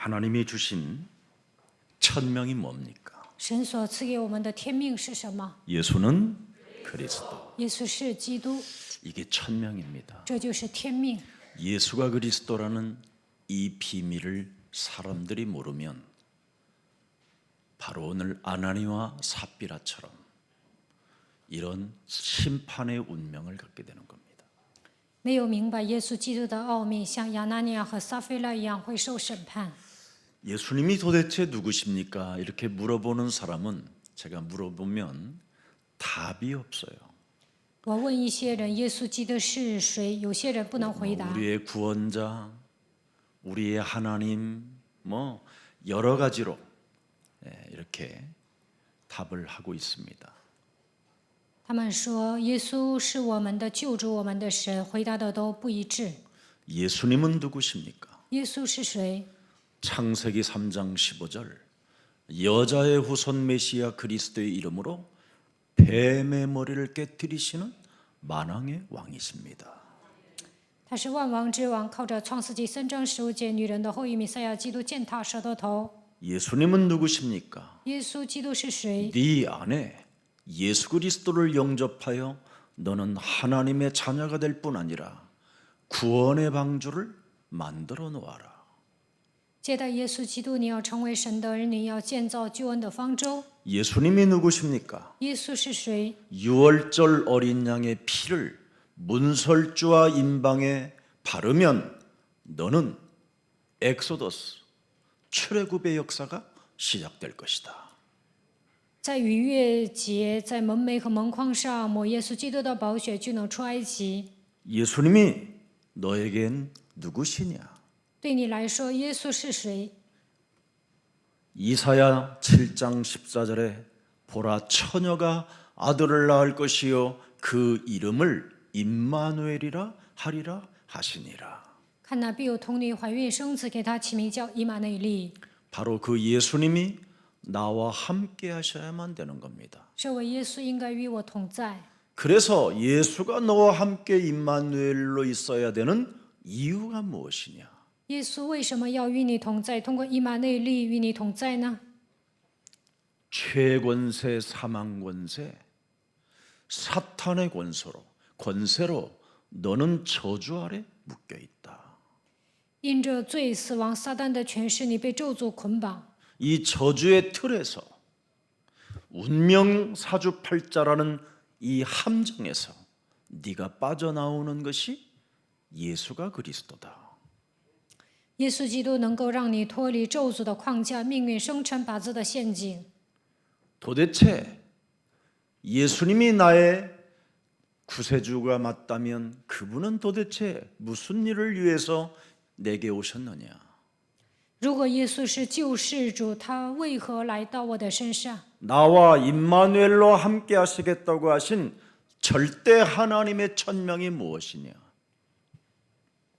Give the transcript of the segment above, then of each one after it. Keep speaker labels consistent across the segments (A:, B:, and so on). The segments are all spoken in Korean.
A: 하나님이 주신 천명이 뭡니까?
B: 神所赐给我们的天命是什么？
A: 예수는 그리스도.
B: 耶稣是基督，
A: 이게 천명입니다.
B: 这就是天命。
A: 예수가 그리스도라는 이 비밀을 사람들이 모르면 바로 오늘 아나니와 삽비라처럼 이런 심판의 운명을 갖게 되는 겁니다.
B: 没有明白耶稣基督的奥秘，像亚拿尼亚和撒非拉一样会受审判。
A: 예수님이 도대체 누구십니까? 이렇게 물어보는 사람은 제가 물어보면 답이 없어요.
B: 我问一些人耶稣基督是谁，有些人不能回答。
A: 우리의 구원자, 우리의 하나님, 뭐 여러 가지로 이렇게 답을 하고 있습니다.
B: 他们说耶稣是我们的救主，我们的神，回答的都不一致。
A: 예수님은 누구십니까?
B: 耶稣是谁？
A: 창세기 3장 15절 여자의 후손 메시아 그리스도의 이름으로 뱀의 머리를 깨뜨리시는 만왕의 왕이십니다.
B: 他是万王之王，靠着创世纪3章15节女人的后裔弥赛亚基督践踏蛇的头。
A: 예수님은 누구십니까?
B: 耶稣基督是谁？
A: 네 안에 예수 그리스도를 영접하여 너는 하나님의 자녀가 될 뿐 아니라 구원의 방주를 만들어 놓아라.
B: 接待耶稣基督，你要成为神的儿女，要建造救恩的方舟。
A: 예수님이 누구십니까?
B: 耶稣是谁？
A: 유월절 어린 양의 피를 문설주와 임방에 바르면 너는 엑소더스 출애굽의 역사가 시작될 것이다.
B: 在逾越节，在门楣和门框上抹耶稣基督的宝血，就能出埃及。
A: 예수님이 너에겐 누구시냐?
B: 对你来说，耶稣是谁？
A: 이사야 7장 14절에 보라 처녀가 아들을 낳을 것이요 그 이름을 임마누엘이라 하리라 하시니라.
B: 看哪，必有童女怀孕生子，给他起名叫以马内利。
A: 바로 그 예수님이 나와 함께 하셔야만 되는 겁니다.
B: 这位耶稣应该与我同在。
A: 그래서 예수가 너와 함께 임마누엘로 있어야 되는 이유가 무엇이냐?
B: 耶稣为什么要与你同在？通过以马内利与你同在呢？
A: 최권세 사망권세 사탄의 권세로 너는 저주 아래 묶여 있다.
B: 因着罪、死亡、撒旦的权势，你被咒诅捆绑。
A: 이 저주의 틀에서 운명 사주팔자라는 이 함정에서 네가 빠져나오는 것이 예수가 그리스도다.
B: 耶稣基督能够让你脱离咒诅的框架、命运生辰八字的陷阱。
A: 도대체 예수님이 나의 구세주가 맞다면 그분은 도대체 무슨 일을 위해서 내게 오셨느냐?
B: 如果耶稣是救世主，他为何来到我的身上？
A: 나와 임마누엘로 함께 하시겠다고 하신 절대 하나님의 천명이 무엇이냐?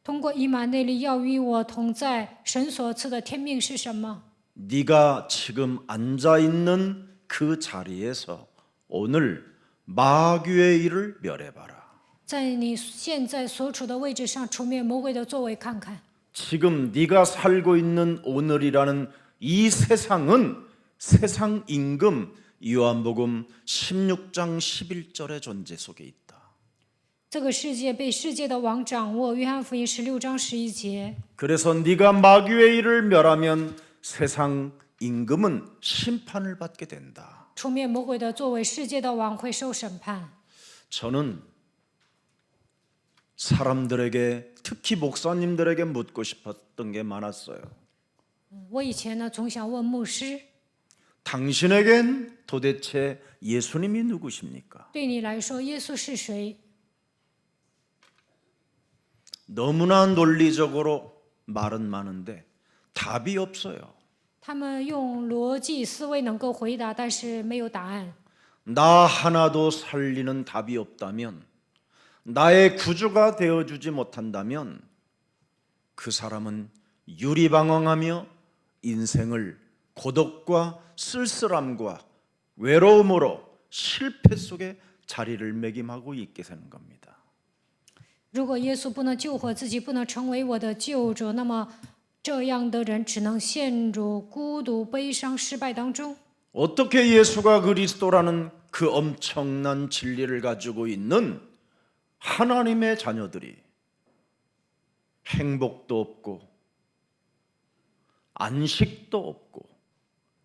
B: 通过以马内利要与我同在，神所赐的天命是什么？
A: 네가 지금 앉아 있는 그 자리에서 오늘 마귀의 일을 멸해봐라.
B: 在你现在所处的位置上，除灭魔鬼的作为，看看。
A: 지금 네가 살고 있는 오늘이라는 이 세상은 세상 임금 요한복음 16장 11절의 존재 속에 있다.
B: 这个世界被世界的王掌握，约翰福音16章11节。
A: 그래서 네가 마귀의 일을 멸하면 세상 임금은 심판을 받게 된다.
B: 除灭魔鬼的作为，世界的王会受审判。
A: 저는 사람들에게 특히 목사님들에게 묻고 싶었던 게 많았어요.
B: 我以前呢，总想问牧师，
A: 당신에겐 도대체 예수님이 누구십니까?
B: 对你来说，耶稣是谁？
A: 너무나 논리적으로 말은 많은데 답이 없어요.
B: 他们用逻辑思维能够回答，但是没有答案。
A: 나 하나도 살리는 답이 없다면, 나의 구주가 되어주지 못한다면 그 사람은 유리방황하며 인생을 고독과 쓸쓸함과 외로움으로 실패 속에 자리를 매김하고 있게 되는 겁니다.
B: 如果耶稣不能救活自己，不能成为我的救主，那么这样的人只能陷入孤独、悲伤、失败当中。
A: 어떻게 예수가 그리스도라는 그 엄청난 진리를 가지고 있는 하나님의 자녀들이 행복도 없고 안식도 없고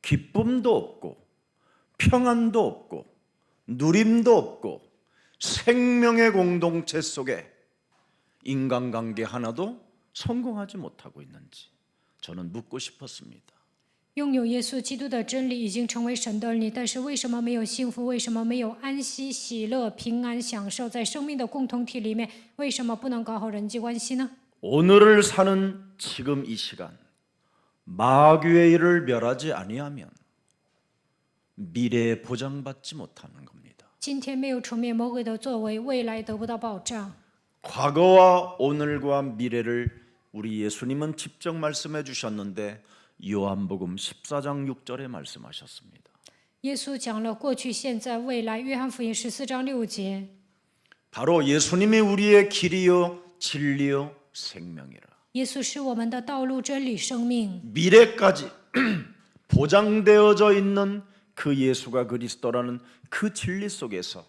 A: 기쁨도 없고 평안도 없고 누림도 없고 생명의 공동체 속에 인간관계 하나도 성공하지 못하고 있는지 저는 묻고 싶었습니다.
B: 拥有耶稣基督的真理已经成为神的儿女，但是为什么没有幸福？为什么没有安息、喜乐、平安、享受？在生命的共同体里面，为什么不能搞好人际关系呢？
A: 오늘을 사는 지금 이 시간 마귀의 일을 멸하지 아니하면 미래에 보장받지 못하는 겁니다.
B: 今天没有除灭魔鬼的作为，未来得不到保障。
A: 과거와 오늘과 미래를 우리 예수님은 직접 말씀해 주셨는데 요한복음 14장 6절에 말씀하셨습니다.
B: 耶稣讲了过去、现在、未来。约翰福音14章6节，
A: 바로 예수님이 우리의 길이요 진리요 생명이라.
B: 耶稣是我们的道路、真理、生命。
A: 미래까지 보장되어져 있는 그 예수가 그리스도라는 그 진리 속에서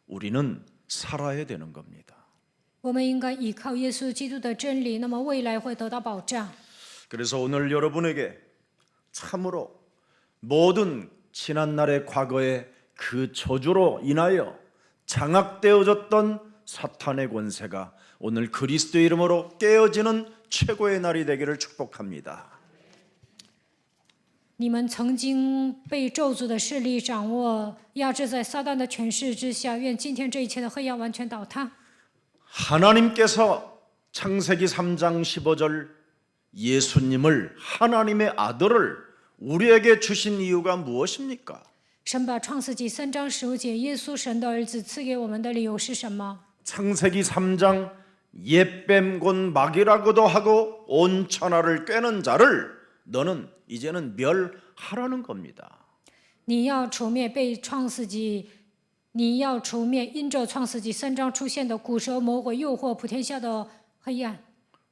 A: 우리는 살아야 되는 겁니다.
B: 我们应该依靠耶稣基督的真理，那么未来会得到保障。
A: 그래서 오늘 여러분에게 참으로 모든 지난날의 과거의 그 저주로 인하여 장악되어졌던 사탄의 권세가 오늘 그리스도의 이름으로 깨어지는 최고의 날이 되기를 축복합니다.
B: 你们曾经被咒诅的势力掌握，压制在撒旦的权势之下。愿今天这一切的黑暗完全倒塌。
A: 하나님께서 창세기 3장 15절 예수님을 하나님의 아들을 우리에게 주신 이유가 무엇입니까?
B: 神把创世纪3章15节耶稣神的儿子赐给我们的理由是什么？
A: 창세기 3장 옛뱀 곧 마귀라고도 하고 온 천하를 꿰는 자를 너는 이제는 멸하라는 겁니다.
B: 你要除灭被创世纪，你要除灭因着创世纪3章出现的古蛇、魔鬼、诱惑、普天下的黑暗。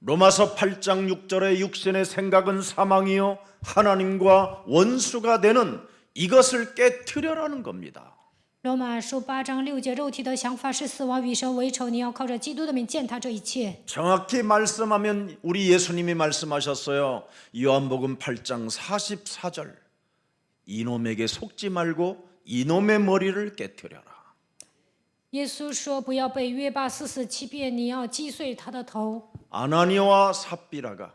A: 로마서 8장 6절의 육신의 생각은 사망이요 하나님과 원수가 되는 이것을 깨트려라는 겁니다.
B: 罗马书8章6节，肉体的想法是死亡，与神为仇。你要靠着基督的名践踏这一切。
A: 정확히 말씀하면 우리 예수님이 말씀하셨어요. 요한복음 8장 44절 이놈에게 속지 말고 이놈의 머리를 깨트려라.
B: 耶稣说：“不要被约巴四死欺骗，你要击碎他的头。”
A: 아나니아와 삽비라가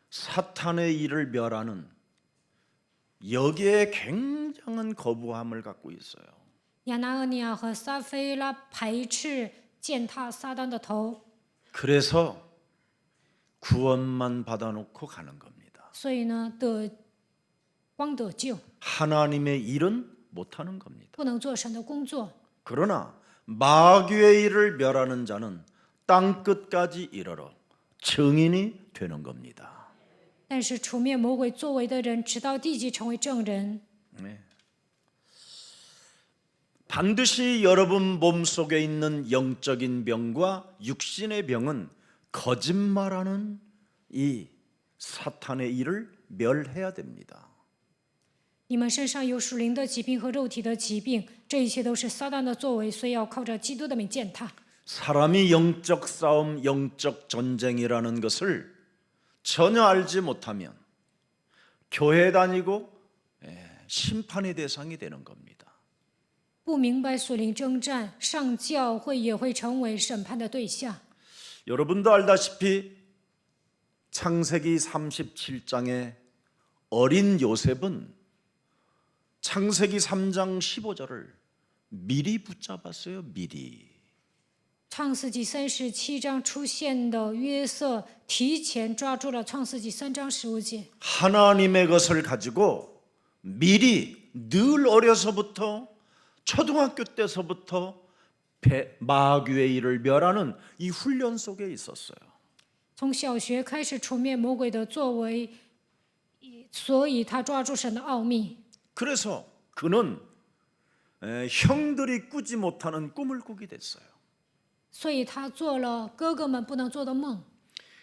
A: 사탄의 일을 멸하는 여기에 굉장한 거부함을 갖고 있어요.
B: 亚拿俄尼亚和撒非拉排斥践踏撒旦的头，
A: 그래서 구원만 받아놓고 가는 겁니다.
B: 所以呢，光得救，
A: 하나님의 일은 못하는 겁니다.
B: 不能做神的工作。
A: 그러나 마귀의 일을 멸하는 자는 땅 끝까지 이르러 증인이 되는 겁니다.
B: 但是除灭魔鬼作为的人，直到地极成为证人。
A: 네. 반드시 여러분 몸속에 있는 영적인 병과 육신의 병은 거짓말하는 이 사탄의 일을 멸해야 됩니다.
B: 你们身上有属灵的疾病和肉体的疾病，这一切都是撒旦的作为，所以要靠着基督的名践踏。
A: 사람이 영적 싸움, 영적 전쟁이라는 것을 전혀 알지 못하면 교회 다니고 심판의 대상이 되는 겁니다.
B: 不明白属灵征战，上教会也会成为审判的对象。
A: 여러분도 알다시피 창세기 37장의 어린 요셉은 창세기 3장 15절을 미리 붙잡았어요. 미리.
B: 创世纪37章出现的约瑟，提前抓住了创世纪3章15节。
A: 하나님의 것을 가지고 미리 늘 어려서부터 초등학교 때서부터 마귀의 일을 멸하는 이 훈련 속에 있었어요.
B: 从小学开始除灭魔鬼的作为，所以他抓住神的奥秘。
A: 그래서 그는 형들이 꾸지 못하는 꿈을 꾸게 됐어요.
B: 所以他做了哥哥们不能做的梦。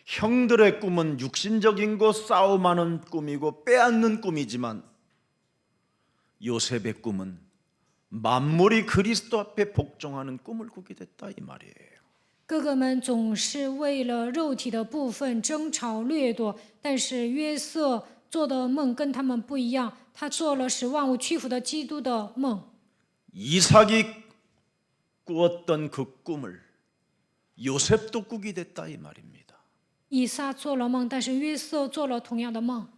A: 형들의 꿈은 육신적인 거 싸움하는 꿈이고 빼앗는 꿈이지만 요셉의 꿈은 만물이 그리스도 앞에 복종하는 꿈을 꾸게 됐다 이 말이에요.
B: 哥哥们总是为了肉体的部分争吵掠夺，但是约瑟做的梦跟他们不一样，他做了使万物屈服的基督的梦。
A: 이삭이 꾸었던 그 꿈을 요셉도 꾸게 됐다 이 말입니다.
B: 以撒做了梦，但是约瑟做了同样的梦。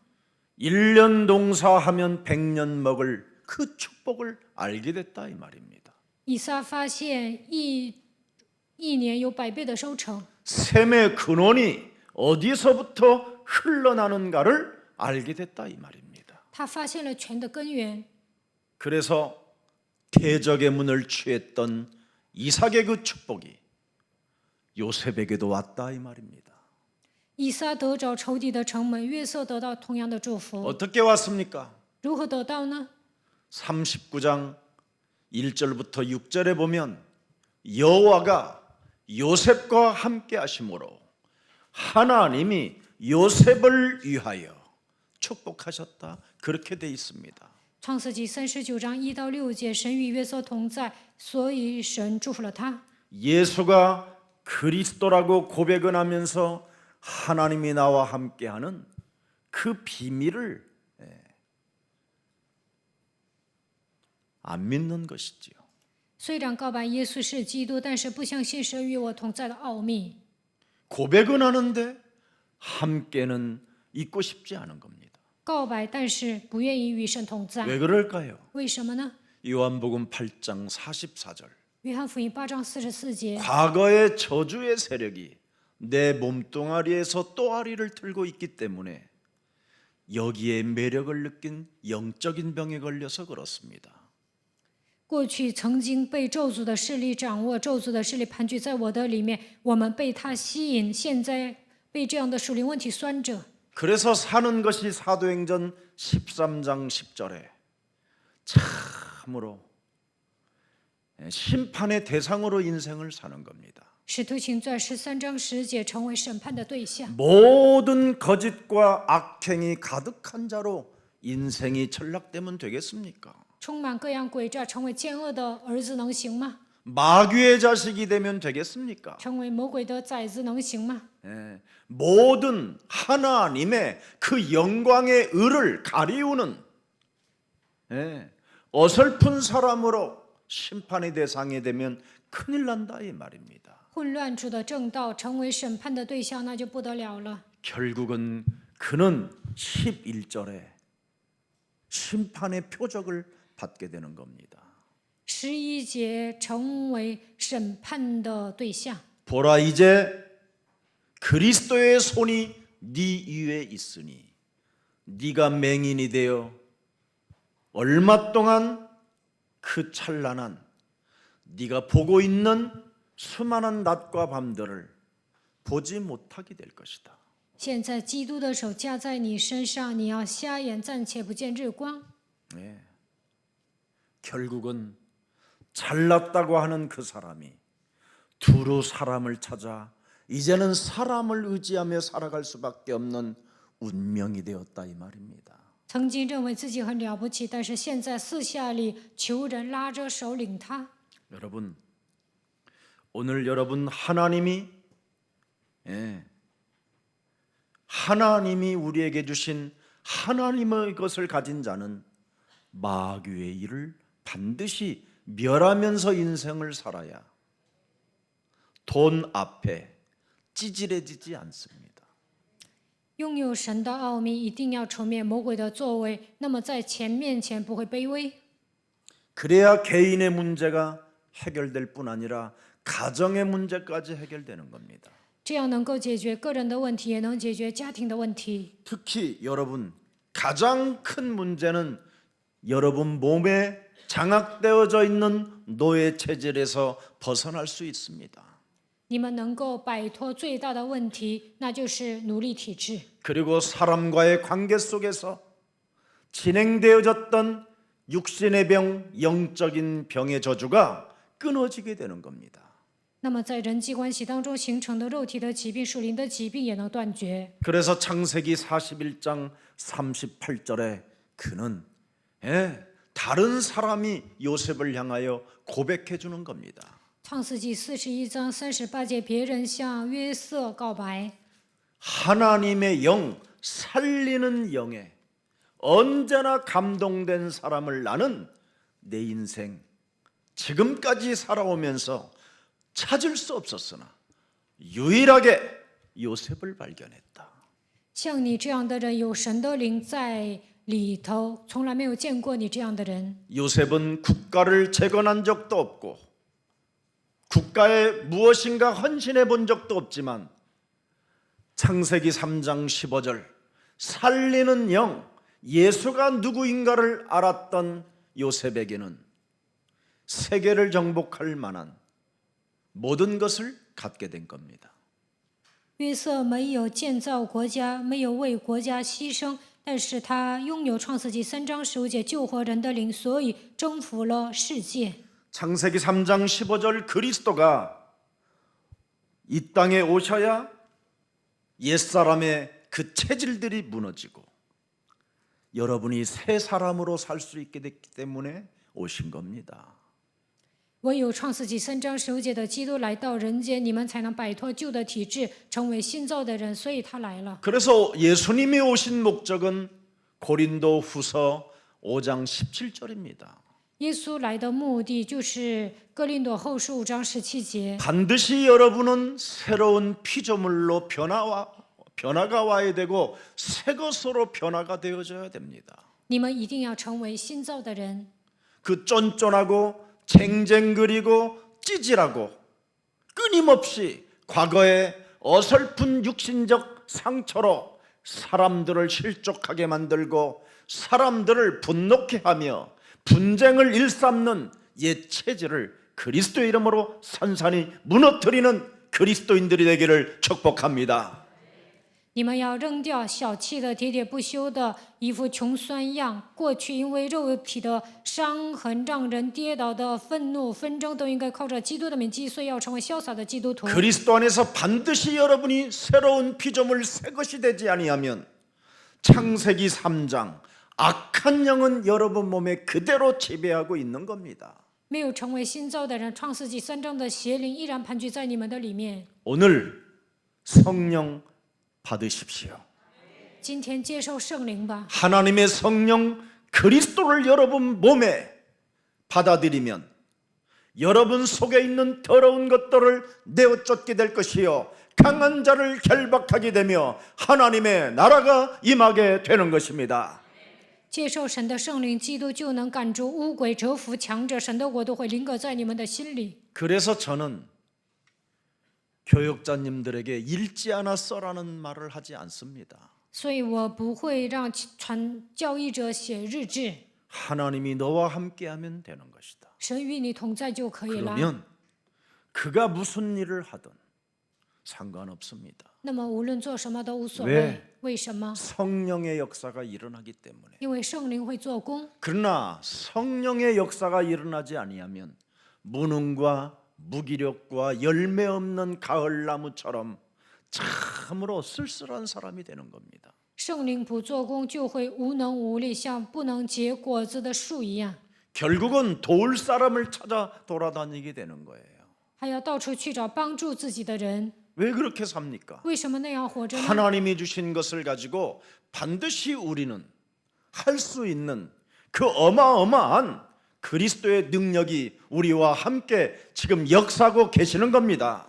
A: 1년 동사하면 100년 먹을 그 축복을 알게 됐다 이 말입니다.
B: 以撒发现一年有100倍的收成，
A: 샘의 근원이 어디서부터 흘러나는가를 알게 됐다 이 말입니다.
B: 他发现了泉的根源。
A: 그래서 대적의 문을 취했던 이삭의 그 축복이 요셉에게도 왔다 이 말입니다.
B: 以撒得着仇敌的城门，约瑟得到同样的祝福。
A: 어떻게 왔습니까?
B: 如何得到呢？
A: 39장 1절부터 6절에 보면 여호와가 요셉과 함께 하심으로 하나님이 요셉을 위하여 축복하셨다 그렇게 돼 있습니다.
B: 创世纪39章1到6节，神与约瑟同在，所以神祝福了他。
A: 예수가 그리스도라고 고백을 하면서 하나님이 나와 함께하는 그 비밀을 안 믿는 것이지요.
B: 虽然告白耶稣是基督，但是不相信神与我同在的奥秘。
A: 고백은 하는데 함께는 있고 싶지 않은 겁니다.
B: 告白，但是不愿意与神同在。
A: 왜 그럴까요?
B: 为什么呢？
A: 요한복음 8장 44절
B: 约翰福音8章44节，
A: 과거의 저주의 세력이 내 몸뚱아리에서 또아리를 틀고 있기 때문에 여기에 매력을 느낀 영적인 병에 걸려서 그렇습니다.
B: 过去曾经被咒诅的势力掌握，咒诅的势力盘踞在我的里面，我们被他吸引，现在被这样的属灵问题拴着。
A: 그래서 사는 것이 사도행전 13장 10절에 참으로 심판의 대상으로 인생을 사는 겁니다.
B: 使徒行传13章10节成为审判的对象。
A: 모든 거짓과 악행이 가득한 자로 인생이 전락되면 되겠습니까?
B: 充满各样诡诈，成为奸恶的儿子能行吗？
A: 마귀의 자식이 되면 되겠습니까?
B: 成为魔鬼的崽子能行吗？
A: 모든 하나님의 그 영광의 을을 가리우는 어설픈 사람으로 심판의 대상이 되면 큰일 난다 이 말입니다.
B: 混乱主的正道成为审判的对象，那就不得了了。
A: 결국은 그는 11절에 심판의 표적을 받게 되는 겁니다.
B: 11节成为审判的对象。
A: 보라 이제 그리스도의 손이 네 위에 있으니 네가 맹인이 되어 얼마 동안 그 찬란한 네가 보고 있는 수많은 낮과 밤들을 보지 못하게 될 것이다.
B: 现在基督的手加在你身上，你要瞎眼暂且不见日光。
A: 결국은 잘났다고 하는 그 사람이 두루 사람을 찾아 이제는 사람을 의지하며 살아갈 수밖에 없는 운명이 되었다 이 말입니다.
B: 曾经认为自己很了不起，但是现在四下里求人拉着手领他。
A: 여러분, 오늘 여러분 하나님이 우리에게 주신 하나님의 것을 가진 자는 마귀의 일을 반드시 멸하면서 인생을 살아야 돈 앞에 찌질해지지 않습니다.
B: 拥有神的奥秘，一定要除灭魔鬼的作为，那么在钱面前不会卑微。
A: 그래야 개인의 문제가 해결될 뿐 아니라 가정의 문제까지 해결되는 겁니다.
B: 这样能够解决个人的问题，也能解决家庭的问题。
A: 특히 여러분 가장 큰 문제는 여러분 몸에 장악되어져 있는 노예 체질에서 벗어날 수 있습니다.
B: 你们能够摆脱最大的问题，那就是奴隶体制。
A: 그리고 사람과의 관계 속에서 진행되어졌던 육신의 병, 영적인 병의 저주가 끊어지게 되는 겁니다.
B: 那么在人际关系当中形成的肉体的疾病、属灵的疾病也能断绝。
A: 그래서 창세기 41장 38절에 그는 다른 사람이 요셉을 향하여 고백해 주는 겁니다.
B: 创世纪41章38节，别人向约瑟告白，
A: 하나님의 영, 살리는 영에 언제나 감동된 사람을 나는 내 인생 지금까지 살아오면서 찾을 수 없었으나 유일하게 요셉을 발견했다.
B: 像你这样的人，有神的灵在里头，从来没有见过你这样的人。
A: 요셉은 국가를 재건한 적도 없고 국가에 무엇인가 헌신해 본 적도 없지만 창세기 3장 15절 살리는 영 예수가 누구인가를 알았던 요셉에게는 세계를 정복할 만한 모든 것을 갖게 된 겁니다.
B: 约瑟没有建造国家，没有为国家牺牲，但是他拥有创世纪3章15节救活人的灵，所以征服了世界。
A: 창세기 3장 15절 그리스도가 이 땅에 오셔야 옛사람의 그 체질들이 무너지고 여러분이 새 사람으로 살 수 있게 됐기 때문에 오신 겁니다.
B: 唯有创世纪3章15节的基督来到人间，你们才能摆脱旧的体质，成为新造的人，所以他来了。
A: 그래서 예수님이 오신 목적은 고린도 후서 5장 17절입니다.
B: 耶稣来的目的就是哥林多后书5章17节，
A: 반드시 여러분은 새로운 피조물로 변화가 와야 되고 새 것으로 변화가 되어져야 됩니다.
B: 你们一定要成为新造的人。
A: 그 쫀쫀하고 쟁쟁그리고 찌질하고 끊임없이 과거의 어설픈 육신적 상처로 사람들을 실족하게 만들고 사람들을 분노케 하며 분쟁을 일삼는 옛 체질을 그리스도의 이름으로 산산히 무너뜨리는 그리스도인들이 되기를 축복합니다.
B: 你们要扔掉小气的、喋喋不休的一副穷酸样。过去因为肉体的伤痕让人跌倒的愤怒、纷争，都应该靠着基督的名击碎，要成为潇洒的基督徒。
A: 그리스도 안에서 반드시 여러분이 새로운 피조물 새 것이 되지 아니하면 창세기 3장 악한 영은 여러분 몸에 그대로 지배하고 있는 겁니다.
B: 没有成为新造的人，创世纪3章的邪灵依然盘踞在你们的里面。
A: 오늘 성령 받으십시오.
B: 今天接受圣灵吧，
A: 하나님의 성령 그리스도를 여러분 몸에 받아들이면 여러분 속에 있는 더러운 것들을 내어쫓게 될 것이요 강한 자를 결박하게 되며 하나님의 나라가 임하게 되는 것입니다.
B: 接受神的圣灵，基督就能赶逐污鬼，折服强者，神的国度会临格在你们的心里。
A: 그래서 저는 교육자님들에게 읽지 않아 써라는 말을 하지 않습니다.
B: 所以我不会让传教义者写日志，
A: 하나님이 너와 함께하면 되는 것이다.
B: 神与你同在就可以了。
A: 그러면 그가 무슨 일을 하든 상관없습니다.
B: 那么无论做什么都无所谓
A: 왜 。
B: 为什么？
A: 성령의 역사가 일어나기 때문에.
B: 因为圣灵会做工。
A: 그러나 성령의 역사가 일어나지 아니하면 무능과 무기력과 열매 없는 가을나무처럼 참으로 쓸쓸한 사람이 되는 겁니다.
B: 圣灵不做工，就会无能无力，像不能结果子的树一样，
A: 결국은 도울 사람을 찾아 돌아다니게 되는 거예요.
B: 还要到处去找帮助自己的人。
A: 왜 그렇게 삽니까?
B: 为什么那样活着呢？
A: 하나님이 주신 것을 가지고 반드시 우리는 할 수 있는 그 어마어마한 그리스도의 능력이 우리와 함께 지금 역사하고 계시는 겁니다.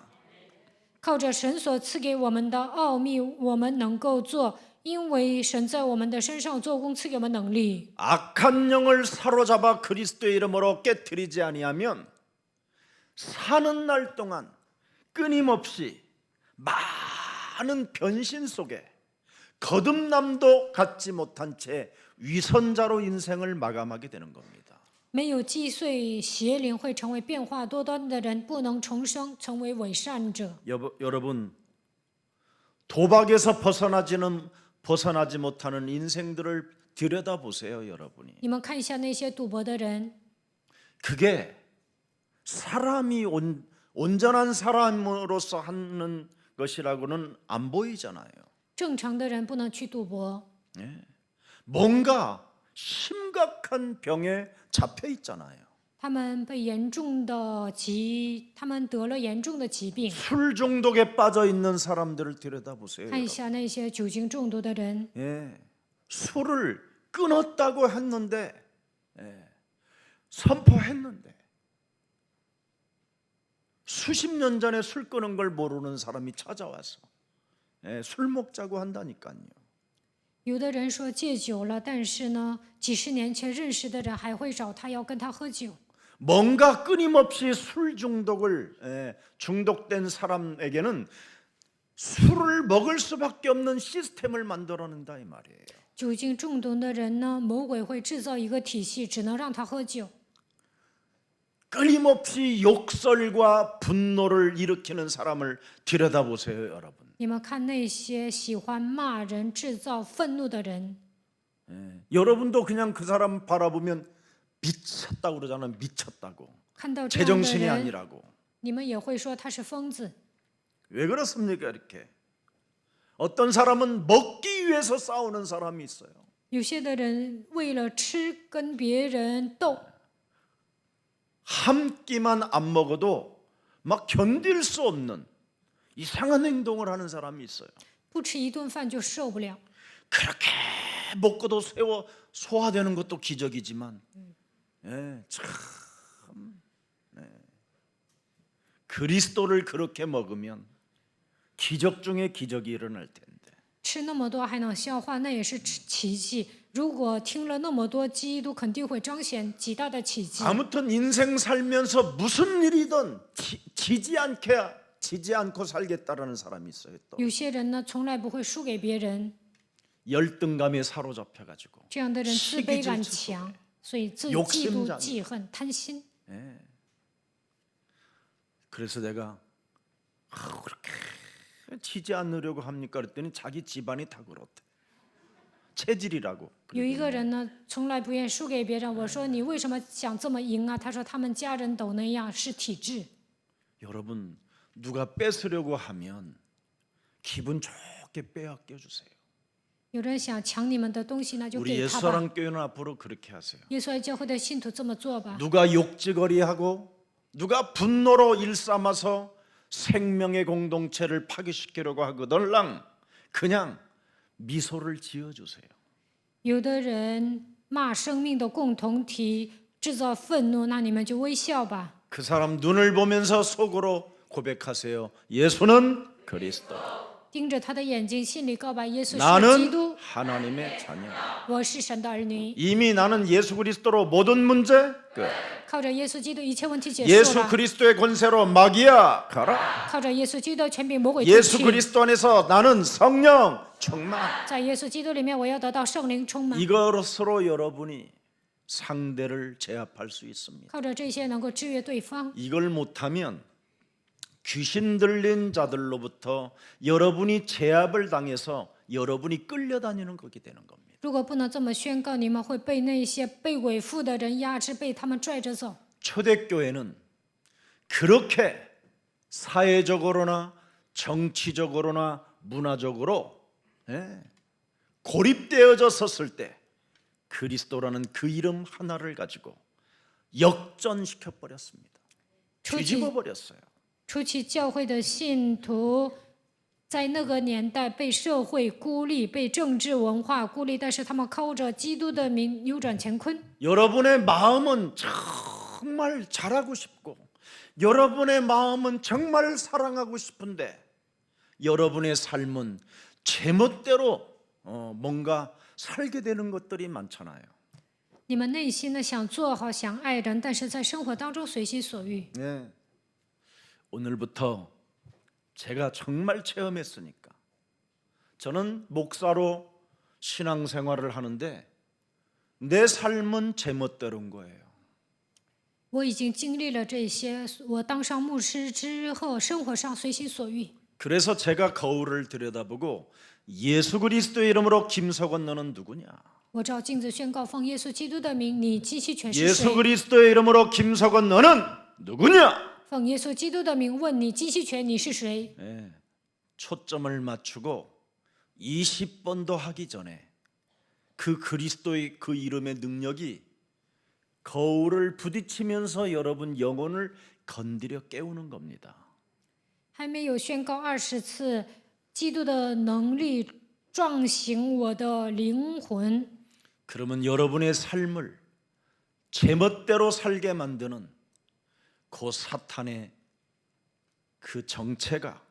B: 靠着神所赐给我们的奥秘，我们能够做，因为神在我们的身上做工，赐给我们能力。
A: 악한 영을 사로잡아 그리스도의 이름으로 깨트리지 아니하면 사는 날 동안 끊임없이 많은 변신 속에 거듭남도 갖지 못한 채 위선자로 인생을 마감하게 되는 겁니다.
B: 没有击碎邪灵，会成为变化多端的人，不能重生，成为伪善者。
A: 여러분 도박에서 벗어나지 못하는 인생들을 들여다보세요. 여러분이
B: 你们看一下那些赌博的人，
A: 그게 사람이 온전한 사람으로서 하는 것이라고는 안 보이잖아요.
B: 正常的人不能去赌博，
A: 뭔가 심각한 병에 잡혀 있잖아요.
B: 他们得了严重的疾病。
A: 술 중독에 빠져 있는 사람들을 들여다보세요.
B: 看一下那些酒精中毒的人，
A: 술을 끊었다고 했는데 선포했는데 수십 년 전에 술 끊은 걸 모르는 사람이 찾아와서 술 먹자고 한다니까요.
B: 有的人说戒酒了，但是呢，几十年前认识的人还会找他要跟他喝酒。
A: 뭔가 끊임없이 술 중독을 중독된 사람에게는 술을 먹을 수밖에 없는 시스템을 만들어낸다 이 말이에요.
B: 酒精中毒的人呢，魔鬼会制造一个体系，只能让他喝酒。
A: 끊임없이 욕설과 분노를 일으키는 사람을 들여다보세요, 여러분.
B: 你们看那些喜欢骂人、制造愤怒的人，
A: 여러분도 그냥 그 사람 바라보면 미쳤다고 그러잖아요. 미쳤다고.
B: 看到这样的
A: 제정신이
B: 人，
A: 아니라고.
B: 你们也会说他是疯子。
A: 왜 그렇습니까, 이렇게? 어떤 사람은 먹기 위해서 싸우는 사람이 있어요.
B: 有些的人为了吃跟别人斗，
A: 한 끼만 안 먹어도 막 견딜 수 없는 이상한 행동을 하는 사람이 있어요.
B: 不吃一顿饭就受不了。
A: 그렇게 먹고도 소화되는 것도 기적이지만 참 그리스도를 그렇게 먹으면 기적 중에 기적이 일어날 텐데
B: 吃那么多还能消化，那也是奇迹。如果听了那么多，基督肯定会彰显极大的奇迹。
A: 아무튼 인생 살면서 무슨 일이든 지지 않고 살겠다라는 사람이 있어요. 또
B: 有些人呢，从来不会输给别人，
A: 열등감에 사로잡혀가지고
B: 这样的人自卑感强，所以嫉妒、记恨、贪心。
A: 그래서 내가 그렇게 지지 않으려고 합니까? 그랬더니 자기 집안이 다 그렇대. 체질이라고.
B: 有一个人呢，从来不愿输给别人。我说你为什么想这么赢啊？他说他们家人都那样，是体质。
A: 여러분 누가 뺏으려고 하면 기분 좋게 빼앗겨 주세요.
B: 有人想抢你们的东西，那就
A: 우리
B: 给他吧。
A: 예수사랑 교회는 앞으로 그렇게 하세요.
B: 耶稣爱教会的信徒这么做吧。
A: 누가 욕지거리하고 누가 분노로 일삼아서 생명의 공동체를 파괴시키려고 하거들랑 그냥 미소를 지어주세요.
B: 有的人骂生命的共同体，制造愤怒，那你们就微笑吧。
A: 그 사람 눈을 보면서 속으로 고백하세요. 예수는 그리스도.
B: 盯着他的眼睛，心里告白耶稣是基
A: 나는
B: 督，
A: 하나님의 자녀.
B: 我是神的儿女。
A: 이미 나는 예수 그리스도로 모든 문제 끝.
B: 靠着耶稣基督，一切问题结束
A: 예수
B: 了。
A: 그리스도의 권세로 마귀야 가라.
B: 靠着耶稣基督的权柄，魔鬼退
A: 예수
B: 去。
A: 그리스도 안에서 나는 성령 충만.
B: 在耶稣基督里面，我要得到圣灵充满。
A: 이것으로 여러분이 상대를 제압할 수 있습니다.
B: 靠着这些能够制约对方。
A: 이걸 못하면 귀신 들린 자들로부터 여러분이 제압을 당해서 여러분이 끌려다니는 거게 되는 겁니다.
B: 如果不能这么宣告，你们会被那些被鬼附的人压制，被他们拽着走。
A: 초대교회는 그렇게 사회적으로나 정치적으로나 문화적으로 고립되어져 섰을 때 그리스도라는 그 이름 하나를 가지고 역전시켜 버렸습니다. 뒤집어 버렸어요.
B: 初期教会的信徒在那个年代被社会孤立，被政治文化孤立，但是他们靠着基督的名扭转乾坤。
A: 여러분의 마음은 정말 잘하고 싶고 여러분의 마음은 정말 사랑하고 싶은데 여러분의 삶은 제멋대로 뭔가 살게 되는 것들이 많잖아요.
B: 你们内心呢想做好，想爱人，但是在生活当中随心所欲。
A: 네. 오늘부터 제가 정말 체험했으니까 저는 목사로 신앙생활을 하는데 내 삶은 제멋대로인 거예요.
B: 我已经经历了这些，我当上牧师之后，生活上随心所欲。
A: 그래서 제가 거울을 들여다보고 예수 그리스도의 이름으로 김석원 너는 누구냐?
B: 我照镜子宣告，奉耶稣基督的名，你极其全是
A: 예수
B: 谁？
A: 그리스도의 이름으로 김석원 너는 누구냐?
B: 奉耶稣基督的名问你，金希权，你是谁？
A: 예, 초점을 맞추고 20번도 하기 전에 그 그리스도의 그 이름의 능력이 거울을 부딪히면서 여러분 영혼을 건드려 깨우는 겁니다.
B: 还没有宣告20次，基督的能力撞醒我的灵魂。
A: 그러면 여러분의 삶을 제멋대로 살게 만드는 그 사탄의 그 정체가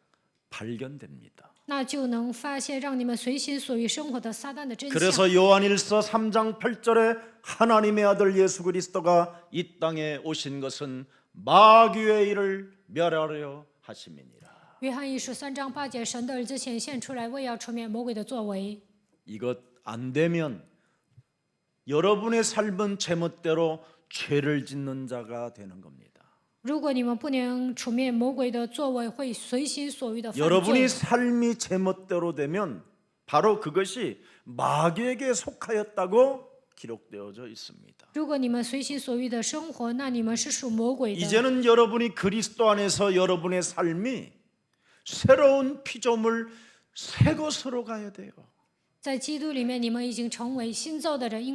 A: 발견됩니다.
B: 那就能发现让你们随心所欲生活的撒旦的真相。
A: 그래서 요한일서 3장 8절에 하나님의 아들 예수 그리스도가 이 땅에 오신 것은 마귀의 일을 멸하려 하심이니라.
B: 约翰一书3章8节，神的儿子显现出来，为要除灭魔鬼的作为。
A: 이것 안 되면 여러분의 삶은 제멋대로 죄를 짓는 자가 되는 겁니다.
B: 如果你们不能除灭魔鬼的作为，会随心所欲的犯罪。
A: 여러분이 삶이 제멋대로 되면 바로 그것이 마귀에게 속하였다고 기록되어져 있습니다.
B: 如果你们随心所欲的生活，那你们是属魔鬼的。
A: 이제는 여러분이 그리스도 안에서 여러분의 삶이 새로운 피조물 새 것으로 가야 돼요.
B: 在基督里面，你们已经成为新造的人，应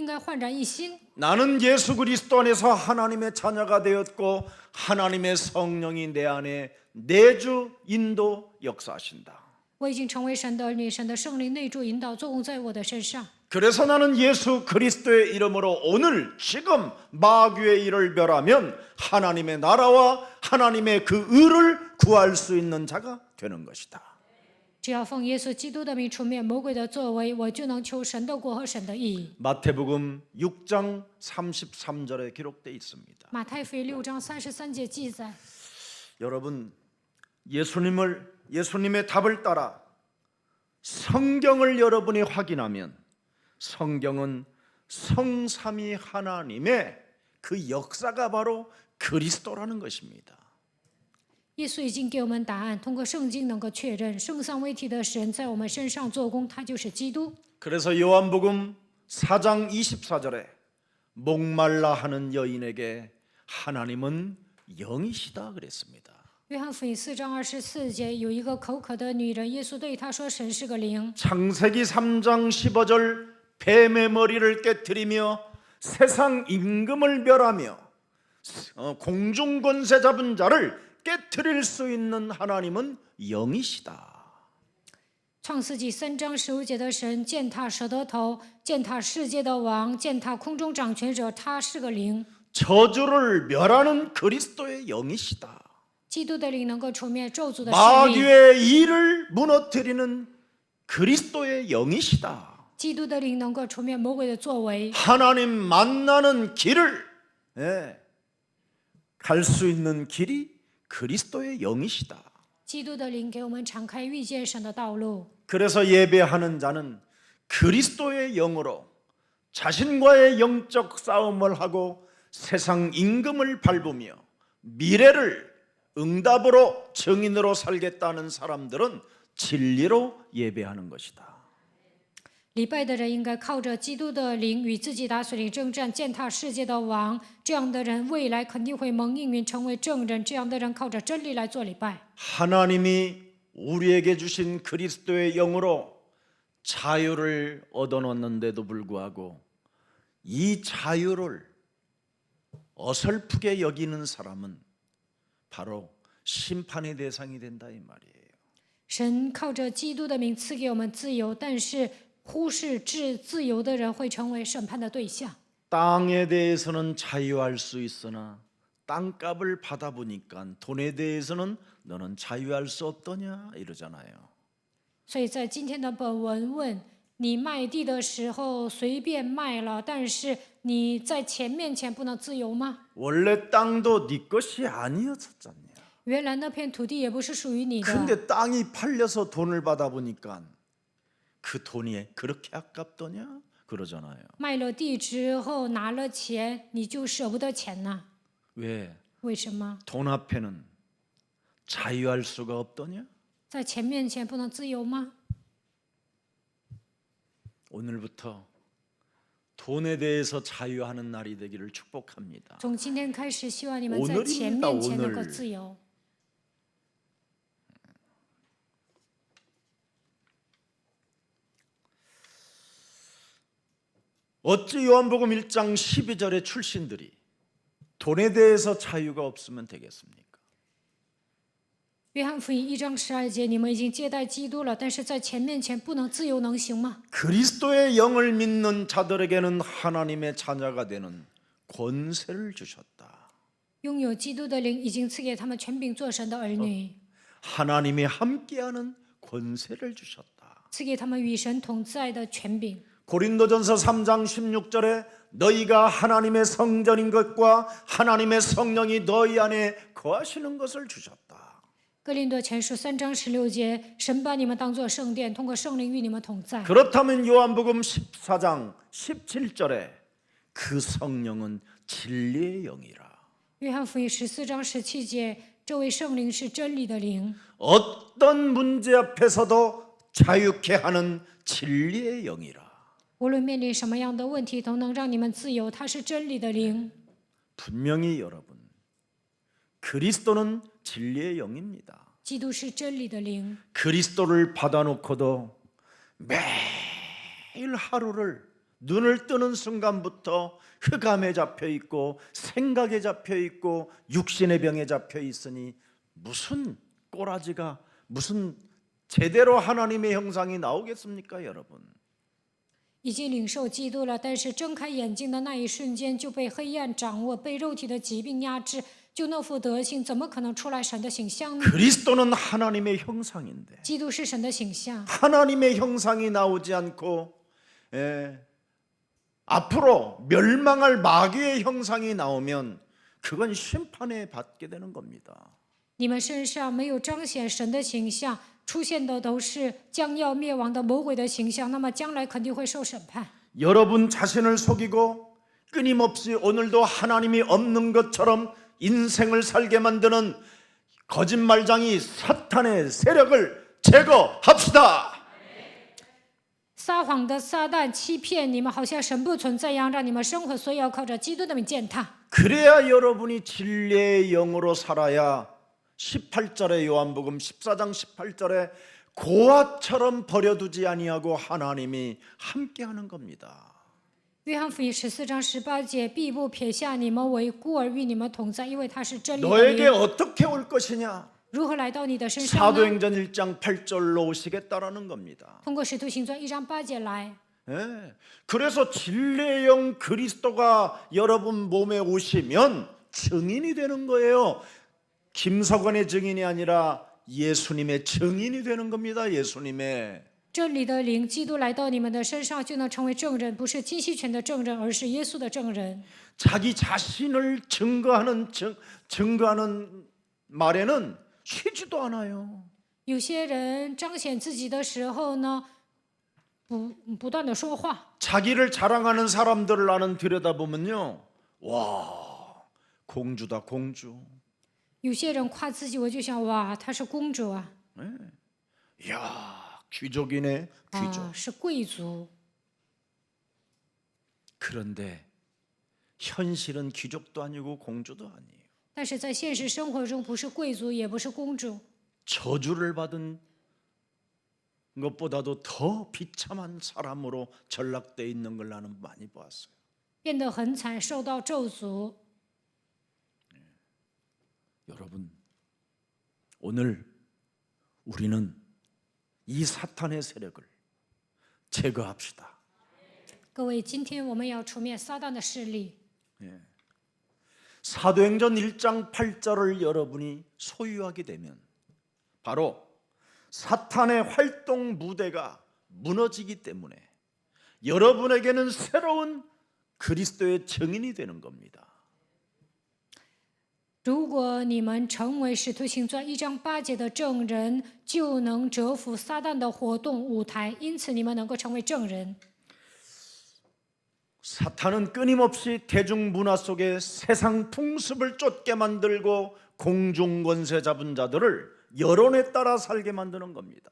B: 该焕然一新。
A: 나는 예수 그리스도 안에서 하나님의 자녀가 되었고 하나님의 성령이 내 안에 내주 인도 역사하신다.
B: 我已经成为神的儿女，神的圣灵内住引导作用在我的身上。
A: 그래서 나는 예수 그리스도의 이름으로 오늘 지금 마귀의 일을 멸하면 하나님의 나라와 하나님의 그 의를 구할 수 있는 자가 되는 것이다.
B: 只要奉耶稣基督的名除灭魔鬼的作为，我就能求神的国和神的义。
A: 마태복음 6장 33절에 기록되어 있습니다.
B: 马太福音6章33节记载，
A: 여러분 예수님의 답을 따라 성경을 여러분이 확인하면 성경은 성삼위 하나님의 그 역사가 바로 그리스도라는 것입니다.
B: 耶稣已经给我们答案，通过圣经能够确认圣三位一体的神在我们身上做工，他就是基督。
A: 그래서 요한복음 4장 24절에 목말라 하는 여인에게 하나님은 영이시다 그랬습니다.
B: 约翰福音4章24节，有一个口渴的女人，耶稣对她说：“神是个灵。”
A: 창세기 3장 15절 뱀의 머리를 깨뜨리며 세상 임금을 멸하며 공중 권세 잡은 자를 깨뜨릴 수 있는 하나님은 영이시다.
B: 创世纪3章15节的神践踏蛇的头，践踏世界的王，践踏空中掌权者，他是个灵。
A: 저주를 멸하는 그리스도의 영이시다.
B: 基督的灵能够除灭咒诅的势力，
A: 마귀의 일을 무너뜨리는 그리스도의 영이시다.
B: 基督的灵能够除灭魔鬼的作为。
A: 하나님 만나는 길을 갈 수 있는 길이 그리스도의 영이시다.
B: 基督的灵给我们敞开遇见神的道路。
A: 그래서 예배하는 자는 그리스도의 영으로 자신과의 영적 싸움을 하고 세상 임금을 밟으며 미래를 응답으로 증인으로 살겠다는 사람들은 진리로 예배하는 것이다.
B: 礼拜的人应该靠着基督的灵与自己打属灵征战，践踏世界的王。这样的人未来肯定会蒙应允，成为证人。这样的人靠着真理来做礼拜。
A: 하나님이 우리에게 주신 그리스도의 영으로 자유를 얻어놓는데도 불구하고 이 자유를 어설프게 여기는 사람은 바로 심판의 대상이 된다 이 말이에요.
B: 神靠着基督的名赐给我们自由，但是忽视自由的人会成为审判的对象。
A: 땅에 대해서는 자유할 수 있으나 땅값을 받아보니까 돈에 대해서는 너는 자유할 수 없더냐 이러잖아요.
B: 所以在今天的本文问你卖地的时候随便卖了，但是你在钱面前不能自由吗？
A: 원래 땅도 네 것이 아니었었잖냐.
B: 原来那片土地也不是属于你的，
A: 근데 땅이 팔려서 돈을 받아보니까 그 돈이 그렇게 아깝더냐 그러잖아요.
B: 卖了地之后拿了钱，你就舍不得钱呐？
A: 왜?
B: 为什么？
A: 돈 앞에는 자유할 수가 없더냐?
B: 在钱面前不能自由吗？
A: 오늘부터 돈에 대해서 자유하는 날이 되기를 축복합니다.
B: 从今天开始，希望你们在
A: 오늘입니다
B: 钱面前能够
A: 오늘
B: 自由。
A: 어찌 요한복음 1장 12절의 출신들이 돈에 대해서 자유가 없으면 되겠습니까?
B: 约翰福音1章12节，你们已经接待基督了，但是在钱面前不能自由，能行吗？
A: 그리스도의 영을 믿는 자들에게는 하나님의 자녀가 되는 권세를 주셨다.
B: 拥有基督的灵已经赐给他们权柄做神的儿女，
A: 하나님이 함께하는 권세를 주셨다.
B: 赐给他们与神同在的权柄。
A: 고린도전서 3장 16절에 너희가 하나님의 성전인 것과 하나님의 성령이 너희 안에 거하시는 것을 주셨다.
B: 哥林多前书3章16节，神把你们当作圣殿，通过圣灵与你们同在。
A: 그렇다면 요한복음 14장 17절에 그 성령은 진리의 영이라.
B: 约翰福音14章17节，这位圣灵是真理的灵，
A: 어떤 문제 앞에서도 자유케 하는 진리의 영이라.
B: 无论面临什么样的问题，都能让你们自由。它是真理的灵。
A: 분명히 여러분, 그리스도는 진리의 영입니다.
B: 基督是真理的灵，
A: 그리스도를 받아놓고도 매일 하루를 눈을 뜨는 순간부터 흑암에 잡혀 있고 생각에 잡혀 있고 육신의 병에 잡혀 있으니 무슨 꼬라지가 무슨 제대로 하나님의 형상이 나오겠습니까, 여러분?
B: 已经领受基督了，但是睁开眼睛的那一瞬间就被黑暗掌握，被肉体的疾病压制，就那副德行，怎么可能出来神的形象呢？
A: 그리스도는 하나님의 형상인데
B: 基督是神的形象，
A: 하나님의 형상이 나오지 않고 앞으로 멸망할 마귀의 형상이 나오면 그건 심판에 받게 되는 겁니다.
B: 你们身上没有彰显神的形象，出现的都是将要灭亡的魔鬼的形象，那么将来肯定会受审判。
A: 여러분 자신을 속이고 끊임없이 오늘도 하나님이 없는 것처럼 인생을 살게 만드는 거짓말장이 사탄의 세력을 제거합시다.
B: 撒谎的撒旦欺骗你们，好像神不存在一样，让你们生活，所以要靠着基督的名践踏。
A: 그래야 여러분이 진리의 영으로 살아야 18절에 요한복음 14장 18절에 고아처럼 버려두지 아니하고 하나님이 함께하는 겁니다.
B: 约翰福音14章18节，必不撇下你们为孤儿，与你们同在，因为他是真理的
A: 너에게
B: 灵。
A: 어떻게 올 것이냐?
B: 如何来到你的身上呢？
A: 사도행전 1장 8절로 오시겠다라는 겁니다.
B: 通过使徒行传1章8节来。
A: 예. 그래서 진리의 영 그리스도가 여러분 몸에 오시면 증인이 되는 거예요. 김석원의 증인이 아니라 예수님의 증인이 되는 겁니다. 예수님의.
B: 真理的灵，基督来到你们的身上，就能成为证人，不是金希权的证人，而是耶稣的证人。
A: 자기 자신을 증거하는 말에는 쉬지도 않아요.
B: 有些人彰显自己的时候呢，不断的说话。
A: 자기를 자랑하는 사람들을 나는 들여다보면요. 와, 공주다 공주.
B: 有些人夸自己，我就想，哇，她是公主啊，
A: 이야, 귀족이네, 귀족.
B: 啊，是贵族。
A: 그런데 현실은 귀족도 아니고 공주도 아니에요.
B: 但是在现实生活中，不是贵族，也不是公主，
A: 저주를 받은 것보다도 더 비참한 사람으로 전락되어 있는 걸 나는 많이 보았어요.
B: 变得很惨，受到咒诅。
A: 여러분, 오늘 우리는 이 사탄의 세력을 제거합시다.
B: 各位，今天我们要除灭撒旦的势力。
A: 사도행전 1장 8절을 여러분이 소유하게 되면 바로 사탄의 활동 무대가 무너지기 때문에 여러분에게는 새로운 그리스도의 증인이 되는 겁니다.
B: 如果你们成为使徒行传1章8节的证人，就能折服撒旦的活动舞台，因此你们能够成为证人。
A: 사탄은 끊임없이 대중문화 속에 세상 풍습을 쫓게 만들고 공중권세 잡은 자들을 여론에 따라 살게 만드는 겁니다.